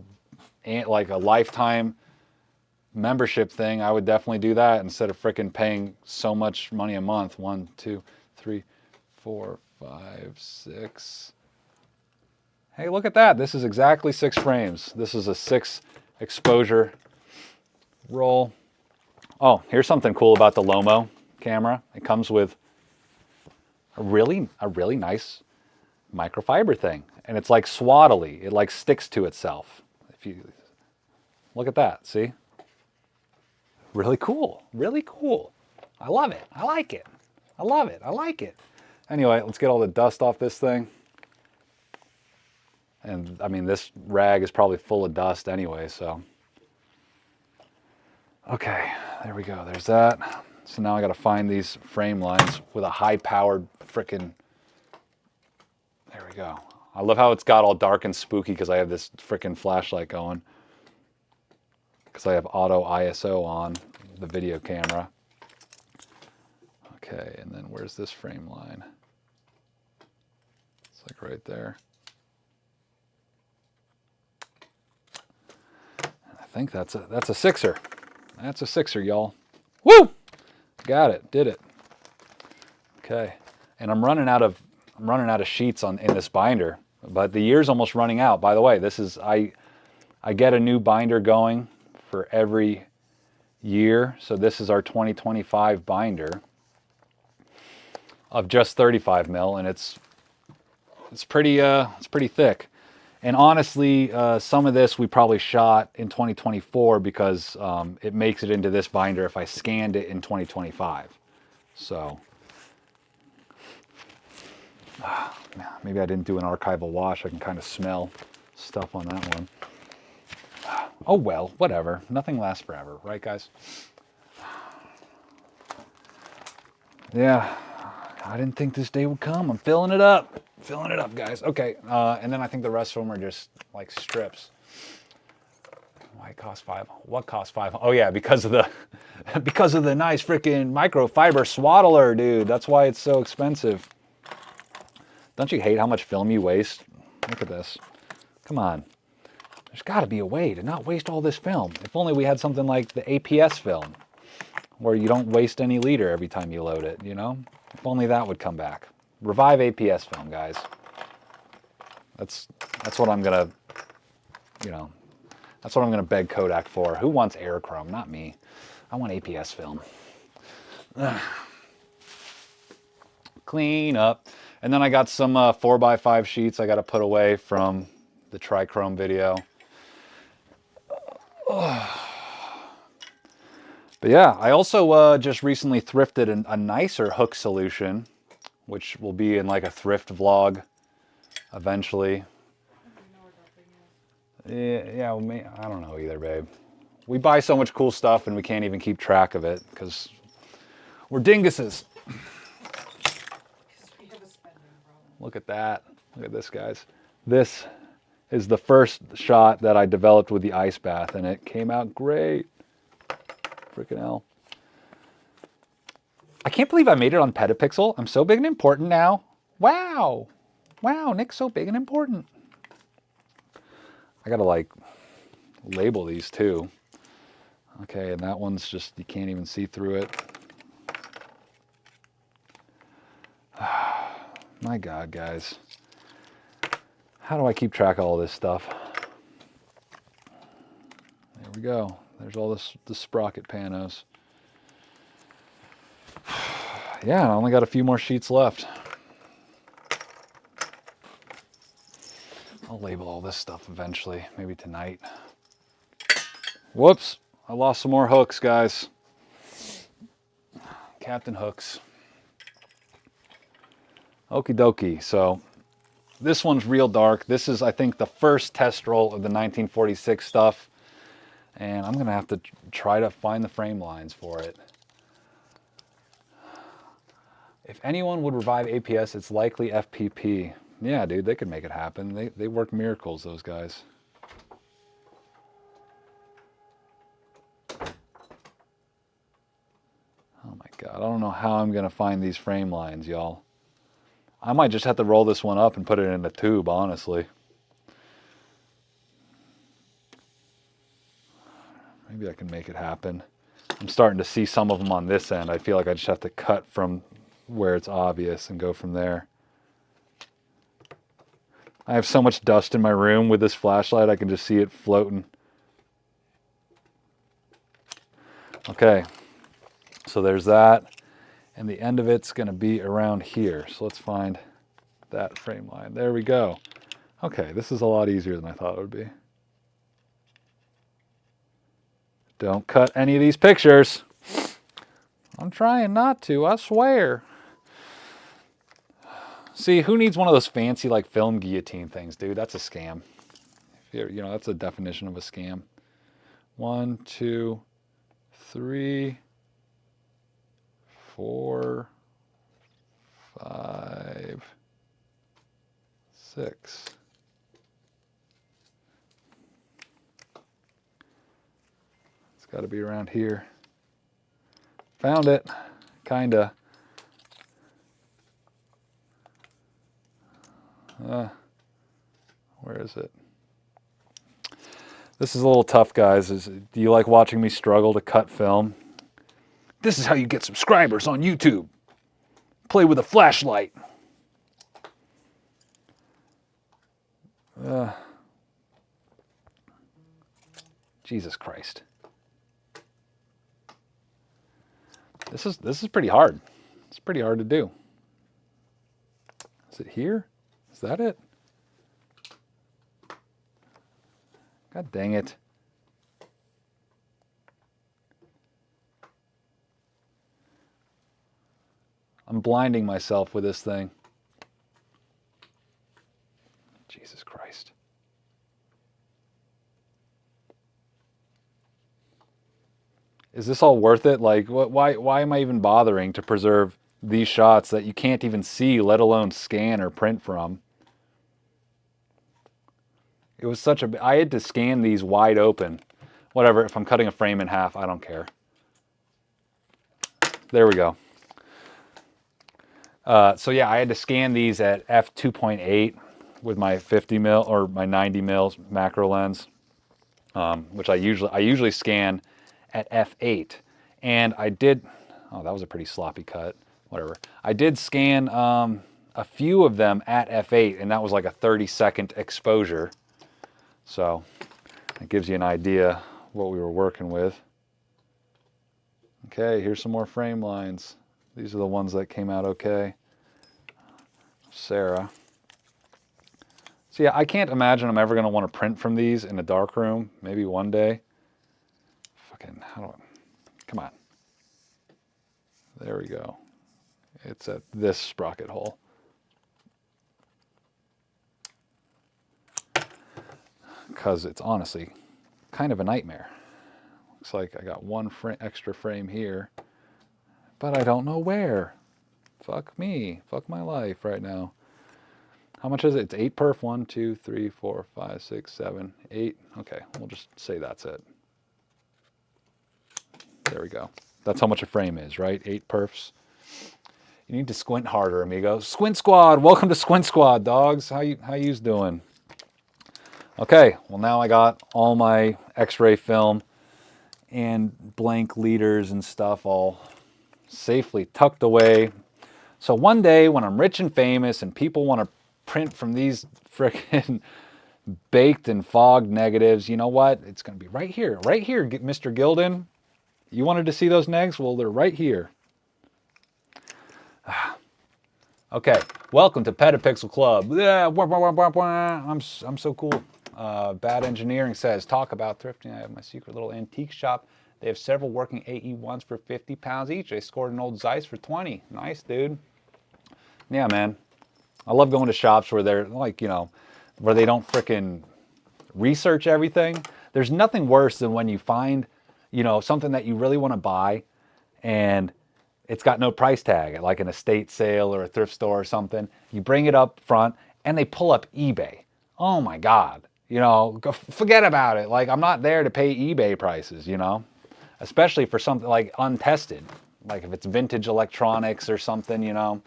lifetime membership thing, I would definitely do that instead of freaking paying so much money a month. 1, 2, 3, 4, 5, 6. Hey, look at that. This is exactly 6 frames. This is a 6 exposure roll. Oh, here's something cool about the Lomo camera. It comes with a really nice microfiber thing, and it's like swaddly. It like sticks to itself. If you look at that, see? Really cool. Really cool. I love it. I like it. I love it. I like it. Anyway, let's get all the dust off this thing. And I mean, this rag is probably full of dust anyway, so. Okay, there we go. There's that. So now I got to find these frame lines with a high-powered frickin'. There we go. I love how it's got all dark and spooky because I have this frickin' flashlight going. Because I have auto ISO on the video camera. Okay, and then where's this frame line? It's like right there. I think that's a 6er. That's a 6er, y'all. Woo! Got it. Did it. Okay. And I'm running out of I'm running out of sheets in this binder, but the year's almost running out. By the way, this is, I get a new binder going for every year. So this is our 2025 binder of just 35 mil, and it's pretty thick. And honestly, some of this we probably shot in 2024 because it makes it into this binder if I scanned it in 2025. So maybe I didn't do an archival wash. I can kind of smell stuff on that one. Oh well, whatever. Nothing lasts forever, right guys? Yeah, I didn't think this day would come. I'm filling it up. Filling it up, guys. Okay, and then I think the rest of them are just like strips. Why it cost $5? What cost $5? Oh yeah, because of the nice freaking microfiber swaddler, dude. That's why it's so expensive. Don't you hate how much film you waste? Look at this. Come on. There's got to be a way to not waste all this film. If only we had something like the APS film, where you don't waste any leader every time you load it, you know? If only that would come back. Revive APS film, guys. That's what I'm gonna, you know, that's what I'm gonna beg Kodak for. Who wants Aerochrome? Not me. I want APS film. Ugh. Clean up. And then I got some 4x5 sheets I got to put away from the trichrome video. But yeah, I also just recently thrifted a nicer hook solution, which will be in like a thrift vlog eventually. Yeah, I don't know either, babe. We buy so much cool stuff and we can't even keep track of it because we're dinguses. Look at that. Look at this, guys. This is the first shot that I developed with the ice bath, and it came out great. Freaking hell. I can't believe I made it on Petapixel. I'm so big and important now. Wow. Wow, Nick's so big and important. I gotta like label these too. Okay, and that one's just, you can't even see through it. My God, guys. How do I keep track of all this stuff? There we go. There's all the sprocket panos. Yeah, I only got a few more sheets left. I'll label all this stuff eventually, maybe tonight. Whoops, I lost some more hooks, guys. Captain Hooks. Okie dokie, so this one's real dark. This is, I think, the first test roll of the 1946 stuff. And I'm gonna have to try to find the frame lines for it. If anyone would revive APS, it's likely FPP. Yeah, dude, they could make it happen. They work miracles, those guys. Oh my God, I don't know how I'm gonna find these frame lines, y'all. I might just have to roll this one up and put it in a tube, honestly. Maybe I can make it happen. I'm starting to see some of them on this end. I feel like I just have to cut from where it's obvious and go from there. I have so much dust in my room with this flashlight, I can just see it floating. Okay, so there's that. And the end of it's going to be around here. So let's find that frame line. There we go. Okay, this is a lot easier than I thought it would be. Don't cut any of these pictures. I'm trying not to, I swear. See, who needs one of those fancy like film guillotine things, dude? That's a scam. You know, that's the definition of a scam. 1, 2, 3, 4, 5, 6. It's got to be around here. Found it, kinda. Where is it? This is a little tough, guys. Do you like watching me struggle to cut film? This is how you get subscribers on YouTube. Play with a flashlight. Jesus Christ. This is pretty hard. It's pretty hard to do. Is it here? Is that it? God dang it. I'm blinding myself with this thing. Jesus Christ. Is this all worth it? Like, why am I even bothering to preserve these shots that you can't even see, let alone scan or print from? It was such a... I had to scan these wide open. Whatever, if I'm cutting a frame in half, I don't care. There we go. So yeah, I had to scan these at f2.8 with my 50 mil or my 90 mils macro lens, which I usually scan at f8. And I did... Oh, that was a pretty sloppy cut. Whatever. I did scan a few of them at f8, and that was like a 30-second exposure. So that gives you an idea what we were working with. Okay, here's some more frame lines. These are the ones that came out okay. Sarah. So yeah, I can't imagine I'm ever going to want to print from these in a darkroom. Maybe one day. Fucking, how do I... Come on. There we go. It's at this sprocket hole. Because it's honestly kind of a nightmare. Looks like I got one extra frame here, but I don't know where. Fuck me. Fuck my life right now. How much is it? It's 8 perf. 1, 2, 3, 4, 5, 6, 7, 8. Okay, we'll just say that's it. There we go. That's how much a frame is, right? 8 perfs. You need to squint harder, amigo. Squint Squad! Welcome to Squint Squad, dogs. How yous doing? Okay, well now I got all my X-ray film and blank leaders and stuff all safely tucked away. So one day when I'm rich and famous and people want to print from these frickin' baked and fogged negatives, you know what? It's going to be right here, Mr. Gilden. You wanted to see those negs? Well, they're right here. Okay, welcome to Petapixel Club. Yeah, I'm so cool. Bad Engineering says, talk about thrifting. I have my secret little antique shop. They have several working AE1s for 50 pounds each. They scored an old Zeiss for 20. Nice, dude. Yeah, man. I love going to shops where they're like, you know, where they don't frickin' research everything. There's nothing worse than when you find, you know, something that you really want to buy and it's got no price tag, like an estate sale or a thrift store or something. You bring it up front and they pull up eBay. Oh my God. You know, forget about it. Like, I'm not there to pay eBay prices, you know, especially for something like untested. Like if it's vintage electronics or something, you know,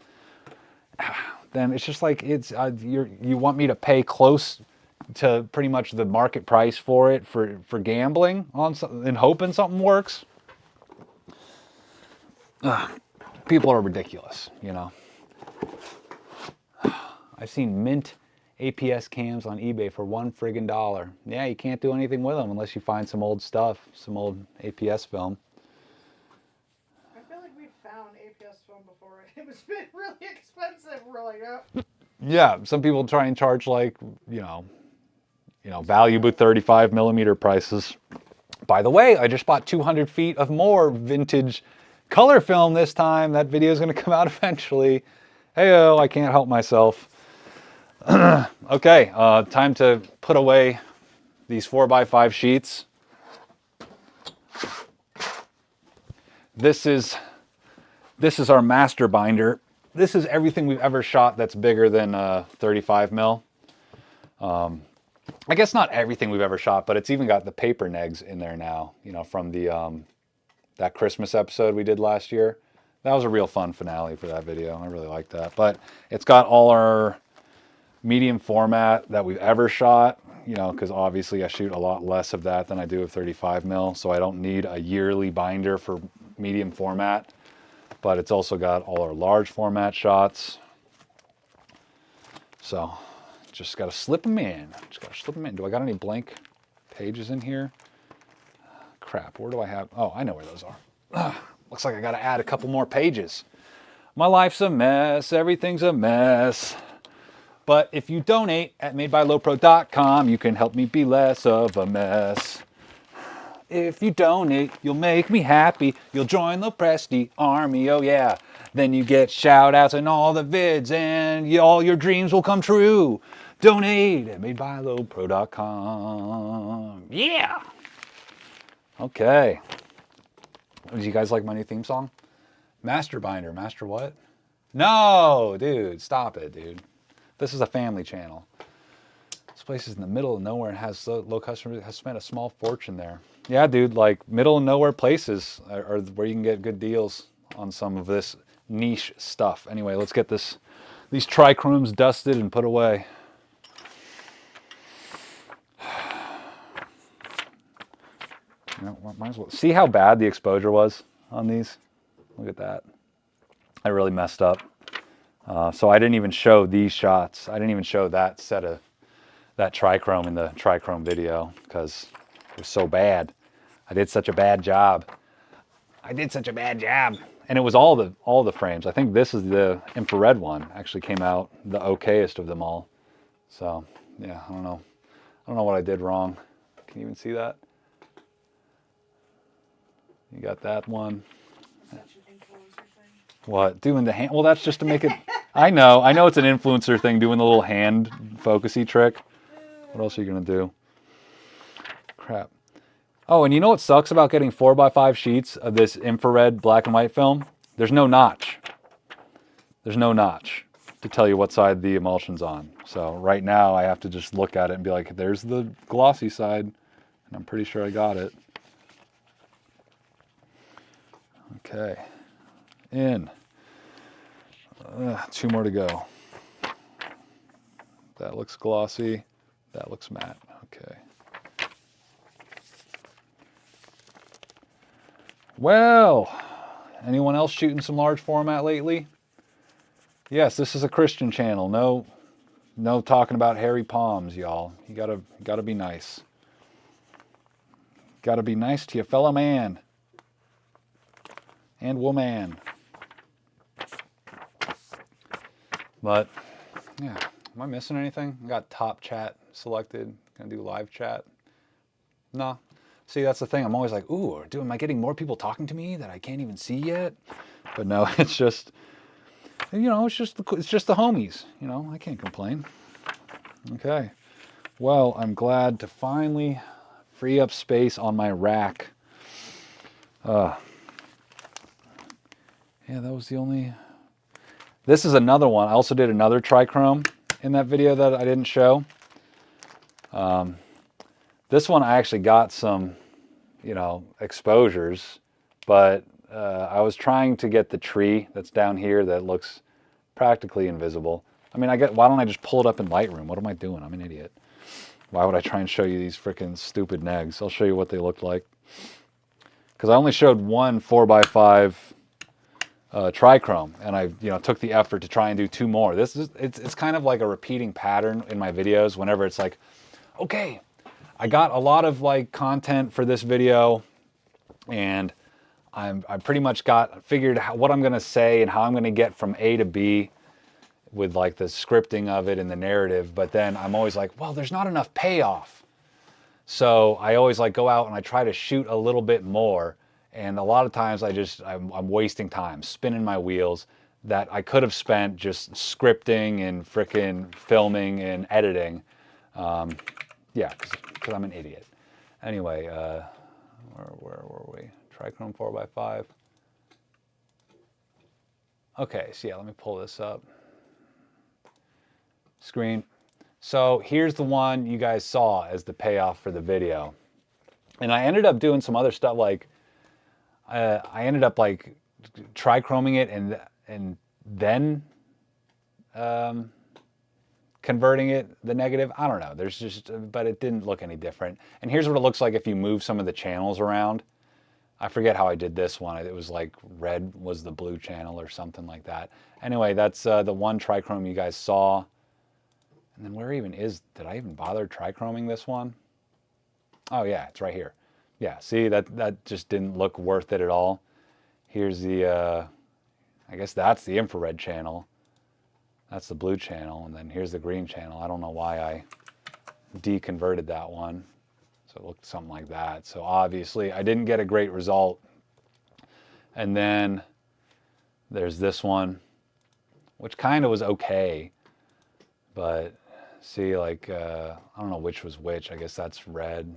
then it's just like, it's you want me to pay close to pretty much the market price for it for gambling on something and hoping something works. People are ridiculous, you know. I've seen mint APS cams on eBay for $1 friggin'. Yeah, you can't do anything with them unless you find some old stuff, some old APS film. I feel like we've found APS film before. It was been really expensive. We're like, oh. Yeah, some people try and charge like, you know, value with 35 millimeter prices. By the way, I just bought 200 feet of more vintage color film this time. That video is going to come out eventually. Heyo, I can't help myself. Okay, time to put away these 4x5 sheets. This is our master binder. This is everything we've ever shot that's bigger than 35 mil. I guess not everything we've ever shot, but it's even got the paper negs in there now, you know, from the that Christmas episode we did last year. That was a real fun finale for that video. I really like that. But it's got all our medium format that we've ever shot, you know, because obviously I shoot a lot less of that than I do of 35 mil, so I don't need a yearly binder for medium format. But it's also got all our large format shots. So Just got to slip them in. Do I got any blank pages in here? Crap, where do I have? Oh, I know where those are. Looks like I got to add a couple more pages. My life's a mess. Everything's a mess. But if you donate at madebylopro.com, you can help me be less of a mess. If you donate, you'll make me happy. You'll join LoPresti army, oh yeah. Then you get shout outs in all the vids and all your dreams will come true. Donate at madebylopro.com. Yeah! Okay. Do you guys like my new theme song? Master Binder. Master what? No, dude. Stop it, dude. This is a family channel. This place is in the middle of nowhere and has low customer, has spent a small fortune there. Yeah, dude, like middle of nowhere places are where you can get good deals on some of this niche stuff. Anyway, let's get these trichromes dusted and put away. You know, might as well see how bad the exposure was on these. Look at that. I really messed up. So I didn't even show these shots. I didn't even show that set of that trichrome in the trichrome video because it was so bad. I did such a bad job. And it was all the frames. I think this is the infrared one. Actually came out the okayest of them all. So yeah, I don't know what I did wrong. Can you even see that? You got that one. What? Doing the hand? Well, that's just to make it. I know it's an influencer thing, doing the little hand focusy trick. What else are you gonna do? Crap. Oh, and you know what sucks about getting 4x5 sheets of this infrared black and white film? There's no notch. There's no notch to tell you what side the emulsion's on. So right now I have to just look at it and be like, there's the glossy side, and I'm pretty sure I got it. Okay. In. 2 more to go. That looks glossy. That looks matte. Okay. Well, anyone else shooting some large format lately? Yes, this is a Christian channel. No talking about hairy palms, y'all. You gotta be nice. Gotta be nice to your fellow man and woman. But yeah, am I missing anything? I got top chat selected. Gonna do live chat. No. See, that's the thing. I'm always like, ooh, am I getting more people talking to me that I can't even see yet? But no, it's just, it's just the homies. I can't complain. Okay. Well, I'm glad to finally free up space on my rack. Yeah, that was the only. This is another one. I also did another trichrome in that video that I didn't show. This one I actually got some, exposures, but I was trying to get the tree that's down here that looks practically invisible. I mean, why don't I just pull it up in Lightroom? What am I doing? I'm an idiot. Why would I try and show you these freaking stupid negs? I'll show you what they look like. Because I only showed one 4x5 trichrome, and I took the effort to try and do 2 more. It's kind of like a repeating pattern in my videos. Whenever it's like, okay, I got a lot of content for this video, and I pretty much figured what I'm gonna say and how I'm gonna get from A to B with the scripting of it and the narrative. But then I'm always like, well, there's not enough payoff. So I always go out and I try to shoot a little bit more. And a lot of times I'm wasting time, spinning my wheels that I could have spent just scripting and frickin' filming and editing. Yeah, because I'm an idiot. Anyway, where were we? Trichrome 4x5. Okay, so yeah, let me pull this up. Screen. So here's the one you guys saw as the payoff for the video. And I ended up doing some other stuff I ended up trichroming it and then converting it the negative. I don't know. But it didn't look any different. And here's what it looks like if you move some of the channels around. I forget how I did this one. It was red was the blue channel or something like that. Anyway, that's the one trichrome you guys saw. And then where even is, did I even bother trichroming this one? Oh yeah, it's right here. Yeah, see, that just didn't look worth it at all. Here's the, I guess that's the infrared channel. That's the blue channel, and then here's the green channel. I don't know why I deconverted that one. So it looked something like that. So obviously I didn't get a great result. And then there's this one, which kind of was okay. But see, like, I don't know which was which. I guess that's red.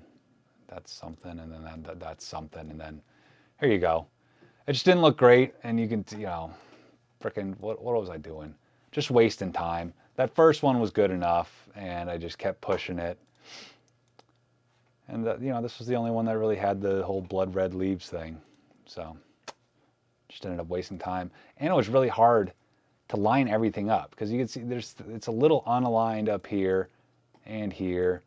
That's something, and then that's something. And then here you go. It just didn't look great. And you can, you know, freaking, what was I doing? Just wasting time. That first one was good enough, and I just kept pushing it. And, you know, this was the only one that really had the whole blood red leaves thing. So just ended up wasting time. And it was really hard to line everything up because you can see it's a little unaligned up here and here.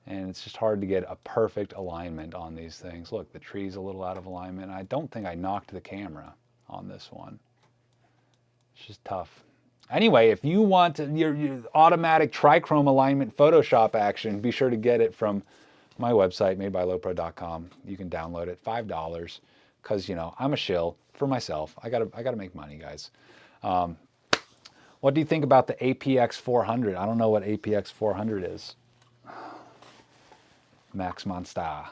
And it's just hard to get a perfect alignment on these things. Look, the tree's a little out of alignment. I don't think I knocked the camera on this one. It's just tough. Anyway, if you want your automatic trichrome alignment Photoshop action, be sure to get it from my website, madebylopro.com. You can download it, $5, because, you know, I'm a shill for myself. I gotta make money, guys. What do you think about the APX 400? I don't know what APX 400 is. Max Monster.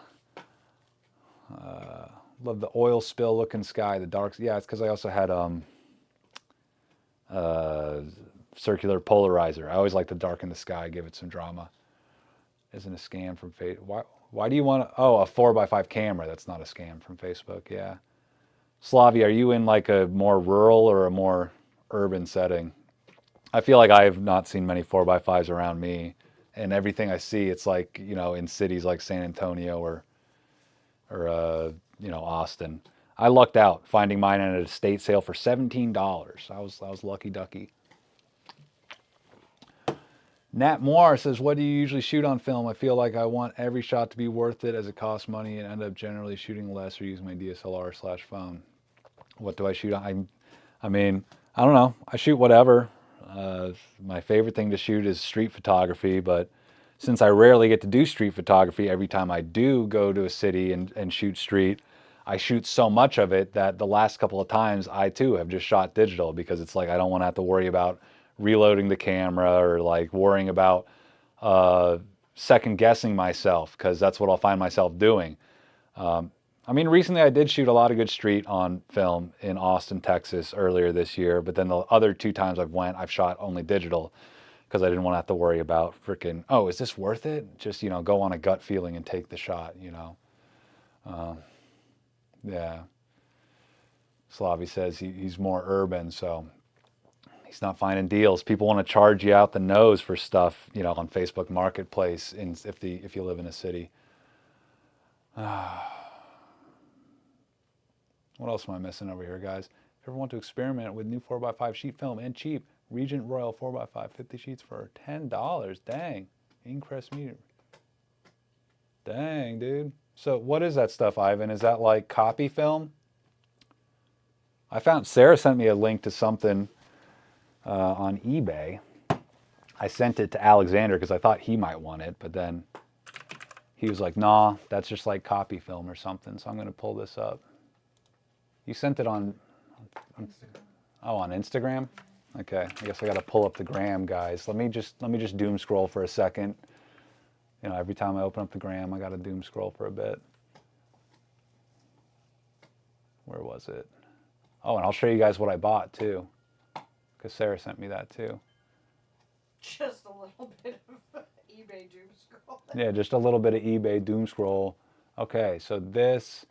Love the oil spill looking sky, the dark. Yeah, it's because I also had circular polarizer. I always like to darken the sky, give it some drama. Isn't a scam from Facebook. Why do you want to? Oh, a 4x5 camera. That's not a scam from Facebook. Yeah. Slavi, are you in like a more rural or a more urban setting? I feel like I have not seen many 4x5s around me, and everything I see, it's like, you know, in cities like San Antonio or you know, Austin. I lucked out finding mine at an estate sale for $17. I was lucky ducky. Nat Moore says, what do you usually shoot on film? I feel like I want every shot to be worth it as it costs money and end up generally shooting less or using my DSLR/phone. What do I shoot on? I mean, I don't know. I shoot whatever. My favorite thing to shoot is street photography, but since I rarely get to do street photography, every time I do go to a city and shoot street, I shoot so much of it that the last couple of times I too have just shot digital because it's like I don't want to have to worry about reloading the camera or like worrying about second guessing myself, because that's what I'll find myself doing. I mean, recently I did shoot a lot of good street on film in Austin, Texas earlier this year, but then the other 2 times I've shot only digital because I didn't want to have to worry about freaking, oh, is this worth it? Just, you know, go on a gut feeling and take the shot, you know. Yeah. Slavi says he's more urban, so he's not finding deals. People want to charge you out the nose for stuff, you know, on Facebook Marketplace if you live in a city. What else am I missing over here, guys? If you ever want to experiment with new 4x5 sheet film and cheap, Regent Royal 4x5 50 sheets for $10. Dang. Increst meter. Dang, dude. So what is that stuff, Ivan? Is that like copy film? I found Sarah sent me a link to something on eBay. I sent it to Alexander because I thought he might want it, but then he was like, nah, that's just like copy film or something. So I'm going to pull this up. You sent it on Instagram? Okay, I guess I got to pull up the gram, guys. Let me just doom scroll for a second. You know, every time I open up the gram, I got to doom scroll for a bit. Where was it? Oh, and I'll show you guys what I bought too, because Sarah sent me that too. Just a little bit of eBay doom scroll. Yeah, just a little bit of eBay doom scroll. Okay, so this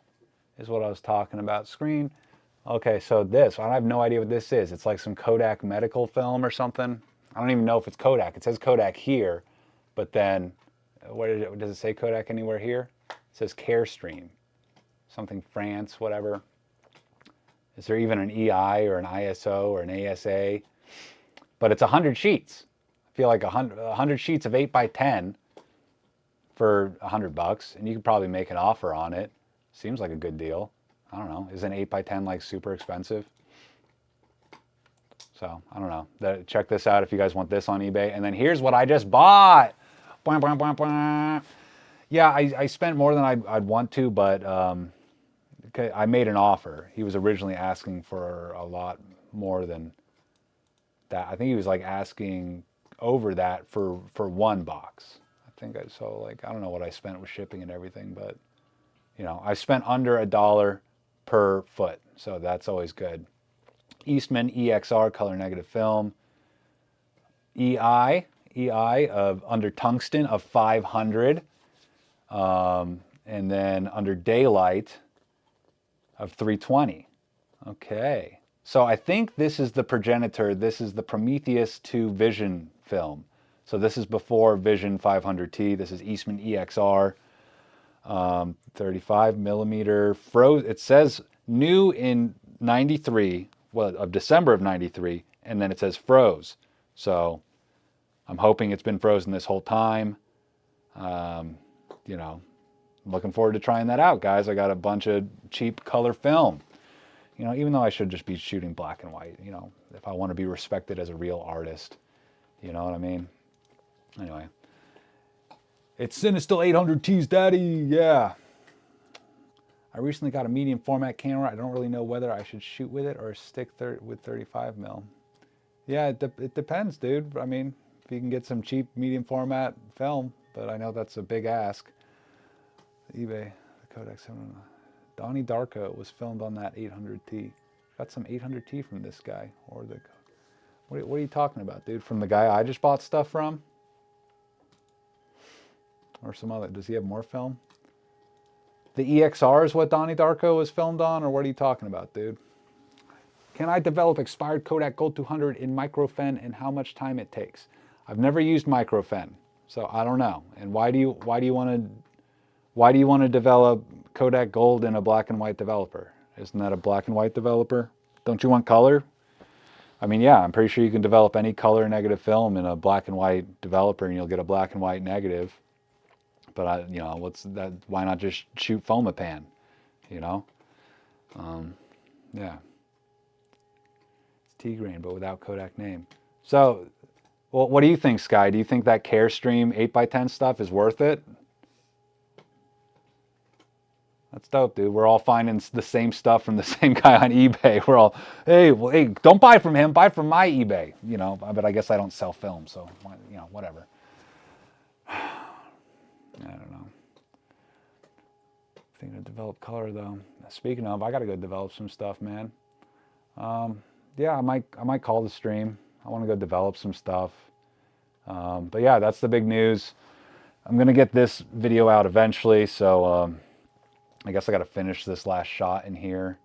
is what I was talking about. Screen. Okay, so this, I have no idea what this is. It's like some Kodak medical film or something. I don't even know if it's Kodak. It says Kodak here, but then, does it say Kodak anywhere here? It says Carestream. Something France, whatever. Is there even an EI or an ISO or an ASA? But it's 100 sheets. I feel like 100 sheets of 8x10 for $100, and you could probably make an offer on it. Seems like a good deal. I don't know. Isn't 8x10 like super expensive? So I don't know. Check this out if you guys want this on eBay. And then here's what I just bought. Bwah, bwah, bwah, bwah. Yeah, I spent more than I'd want to, but I made an offer. He was originally asking for a lot more than that. I think he was like asking over that for one box. So like I don't know what I spent with shipping and everything, but you know, I spent under $1 per foot, so that's always good. Eastman EXR color negative film. EI of under tungsten of 500, and then under daylight of 320. Okay, so I think this is the progenitor. This is the Prometheus 2 Vision film. So this is before Vision 500T. This is Eastman EXR, 35 millimeter. It says new in 93, well, of December of 93, and then it says froze. So I'm hoping it's been frozen this whole time. You know, I'm looking forward to trying that out, guys. I got a bunch of cheap color film. You know, even though I should just be shooting black and white, you know, if I want to be respected as a real artist. You know what I mean? Anyway. It's Cinestill 800Ts, daddy. Yeah. I recently got a medium format camera. I don't really know whether I should shoot with it or stick with 35 mil. Yeah, it depends, dude. I mean, if you can get some cheap medium format film, but I know that's a big ask. eBay, the Kodak 7. Donnie Darko was filmed on that 800T. Got some 800T from this guy. Or the, what are you talking about, dude? From the guy I just bought stuff from? Or some other, does he have more film? The EXR is what Donnie Darko was filmed on, or what are you talking about, dude? Can I develop expired Kodak Gold 200 in microfen and how much time it takes? I've never used microfen, so I don't know. And why do you want to develop Kodak Gold in a black and white developer? Isn't that a black and white developer? Don't you want color? I mean, yeah, I'm pretty sure you can develop any color negative film in a black and white developer and you'll get a black and white negative. But you know, what's that? Why not just shoot Fomapan? You know? Yeah. It's T-grain, but without Kodak name. So, well, what do you think, Sky? Do you think that Carestream 8x10 stuff is worth it? That's dope, dude. We're all finding the same stuff from the same guy on eBay. We're all, hey, don't buy from him. Buy from my eBay. You know, but I guess I don't sell film, so, you know, whatever. I don't know. Thinking to develop color, though. Speaking of, I got to go develop some stuff, man. Yeah, I might call the stream. I want to go develop some stuff. But yeah, that's the big news. I'm going to get this video out eventually, so I guess I got to finish this last shot in here.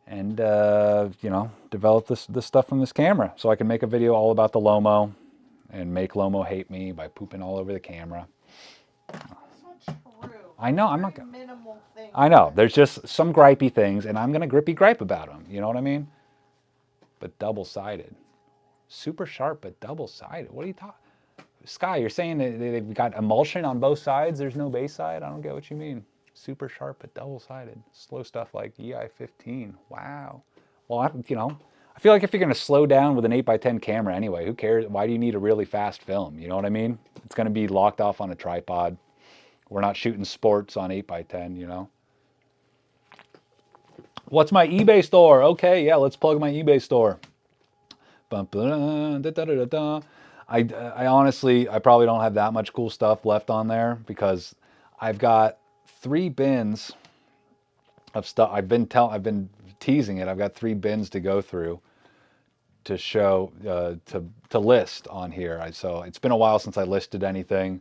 And, you know, develop this stuff from this camera so I can make a video all about the Lomo and make Lomo hate me by pooping all over the camera. That's not true. I know, I'm not going to. Minimal things. I know, there's just some gripey things, and I'm going to gripe about them. You know what I mean? But double-sided. Super sharp, but double-sided. What are you talking? Sky, you're saying that they've got emulsion on both sides? There's no base side? I don't get what you mean. Super sharp, but double-sided. Slow stuff like EI-15. Wow. Well, you know, I feel like if you're going to slow down with an 8x10 camera anyway, who cares? Why do you need a really fast film? You know what I mean? It's going to be locked off on a tripod. We're not shooting sports on 8x10, you know? What's my eBay store? Okay, yeah, let's plug my eBay store. I honestly, I probably don't have that much cool stuff left on there because I've got 3 bins of stuff. I've been teasing it. I've got 3 bins to go through to show, to list on here. So it's been a while since I listed anything.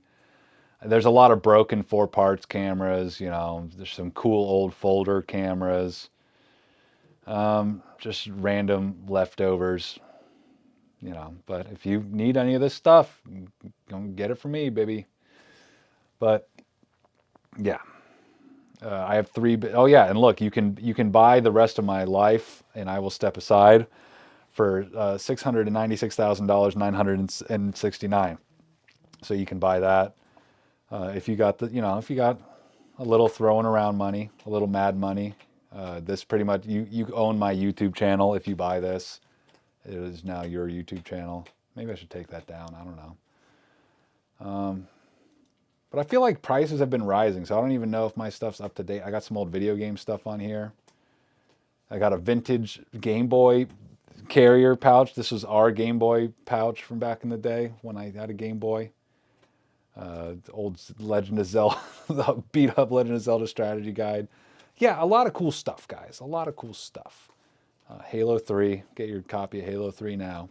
There's a lot of broken 4 parts cameras, you know, there's some cool old folder cameras, just random leftovers, you know, but if you need any of this stuff, come get it from me, baby. But yeah, I have 3, oh yeah, and look, you can buy the rest of my life and I will step aside for $696,000, 969. So you can buy that. If you got if you got a little throwing around money, a little mad money, This pretty much, you own my YouTube channel if you buy this. It is now your YouTube channel. Maybe I should take that down. I don't know. But I feel like prices have been rising, so I don't even know if my stuff's up to date. I got some old video game stuff on here. I got a vintage Game Boy carrier pouch. This was our Game Boy pouch from back in the day when I had a Game Boy. Old Legend of Zelda, the beat up Legend of Zelda strategy guide. Yeah, a lot of cool stuff, guys. A lot of cool stuff. Halo 3. Get your copy of Halo 3 now.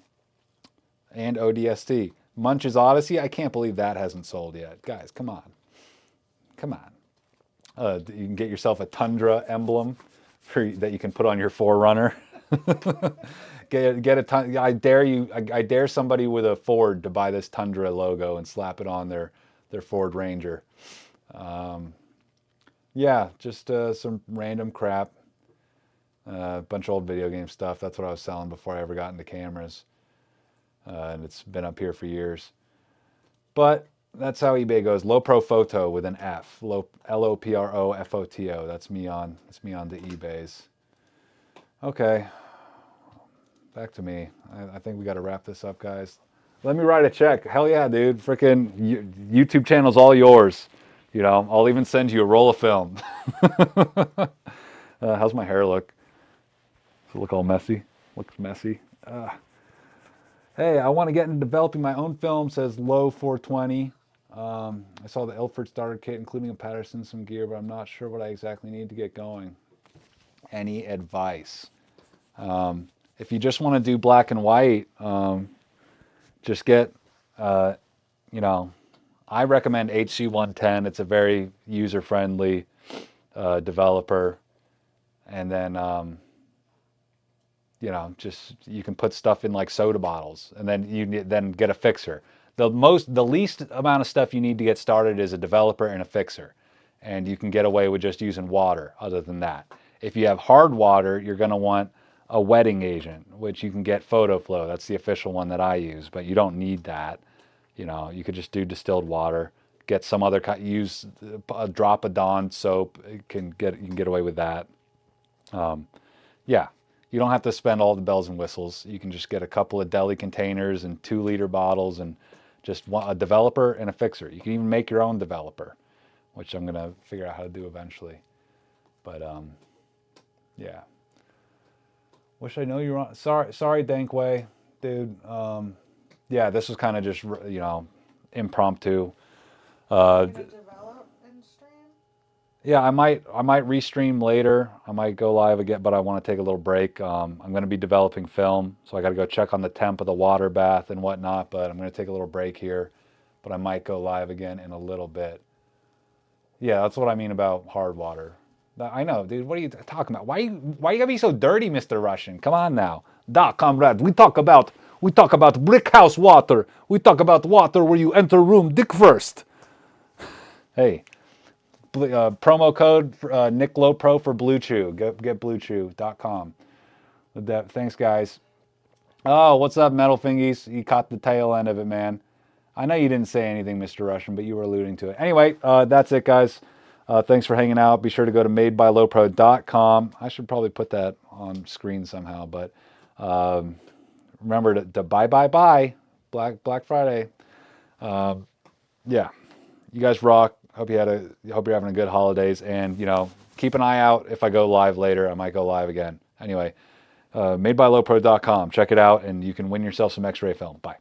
And ODST. Munch's Odyssey. I can't believe that hasn't sold yet. Guys, come on. Come on. You can get yourself a Tundra emblem that you can put on your Forerunner. Get a I dare you. I dare somebody with a Ford to buy this Tundra logo and slap it on their Ford Ranger. Yeah, just some random crap. A bunch of old video game stuff. That's what I was selling before I ever got into cameras. And it's been up here for years. But that's how eBay goes. LoPro Photo with an F. LoProFoto. That's me on the eBays. Okay. Back to me. I think we got to wrap this up, guys. Let me write a check. Hell yeah, dude. Freaking YouTube channel's all yours. You know, I'll even send you a roll of film. How's my hair look? Does it look all messy? Looks messy. Hey, I want to get into developing my own film, says Low420. I saw the Ilford starter kit, including a Patterson, some gear, but I'm not sure what I exactly need to get going. Any advice? If you just want to do black and white, just get, you know, I recommend HC110. It's a very user-friendly developer. And then, you know, just you can put stuff in like soda bottles, and then you then get a fixer. The least amount of stuff you need to get started is a developer and a fixer, and you can get away with just using water. Other than that, if you have hard water, you're going to want a wetting agent, which you can get Photo Flow. That's the official one that I use, but you don't need that. You know, you could just do distilled water. Get some other kind. Use a drop of Dawn soap. You can get away with that. Yeah. You don't have to spend all the bells and whistles. You can just get a couple of deli containers and 2-liter bottles and just a developer and a fixer. You can even make your own developer, which I'm going to figure out how to do eventually. But, yeah. Wish I know you were on. Sorry, Dankway, dude. Yeah, this was kind of just, you know, impromptu. Develop and stream? Yeah, I might restream later. I might go live again, but I want to take a little break. I'm going to be developing film, so I got to go check on the temp of the water bath and whatnot, but I'm going to take a little break here, but I might go live again in a little bit. Yeah, that's what I mean about hard water. I know, dude. What are you talking about? Why you gotta be so dirty, Mr. Russian? Come on now. Da, comrade. We talk about brick house water. We talk about water where you enter room dick first. Hey. Promo code Nick LoPro for Blue Chew. Get bluechew.com. Thanks, guys. Oh, what's up, Metal Fingies? You caught the tail end of it, man. I know you didn't say anything, Mr. Russian, but you were alluding to it. Anyway, that's it, guys. Thanks for hanging out. Be sure to go to madebylopro.com. I should probably put that on screen somehow, but remember to buy Black Friday. Yeah, you guys rock. Hope you're having a good holidays, and you know, keep an eye out. If I go live later, I might go live again. Anyway, madebylopro.com. Check it out, and you can win yourself some X-ray film. Bye.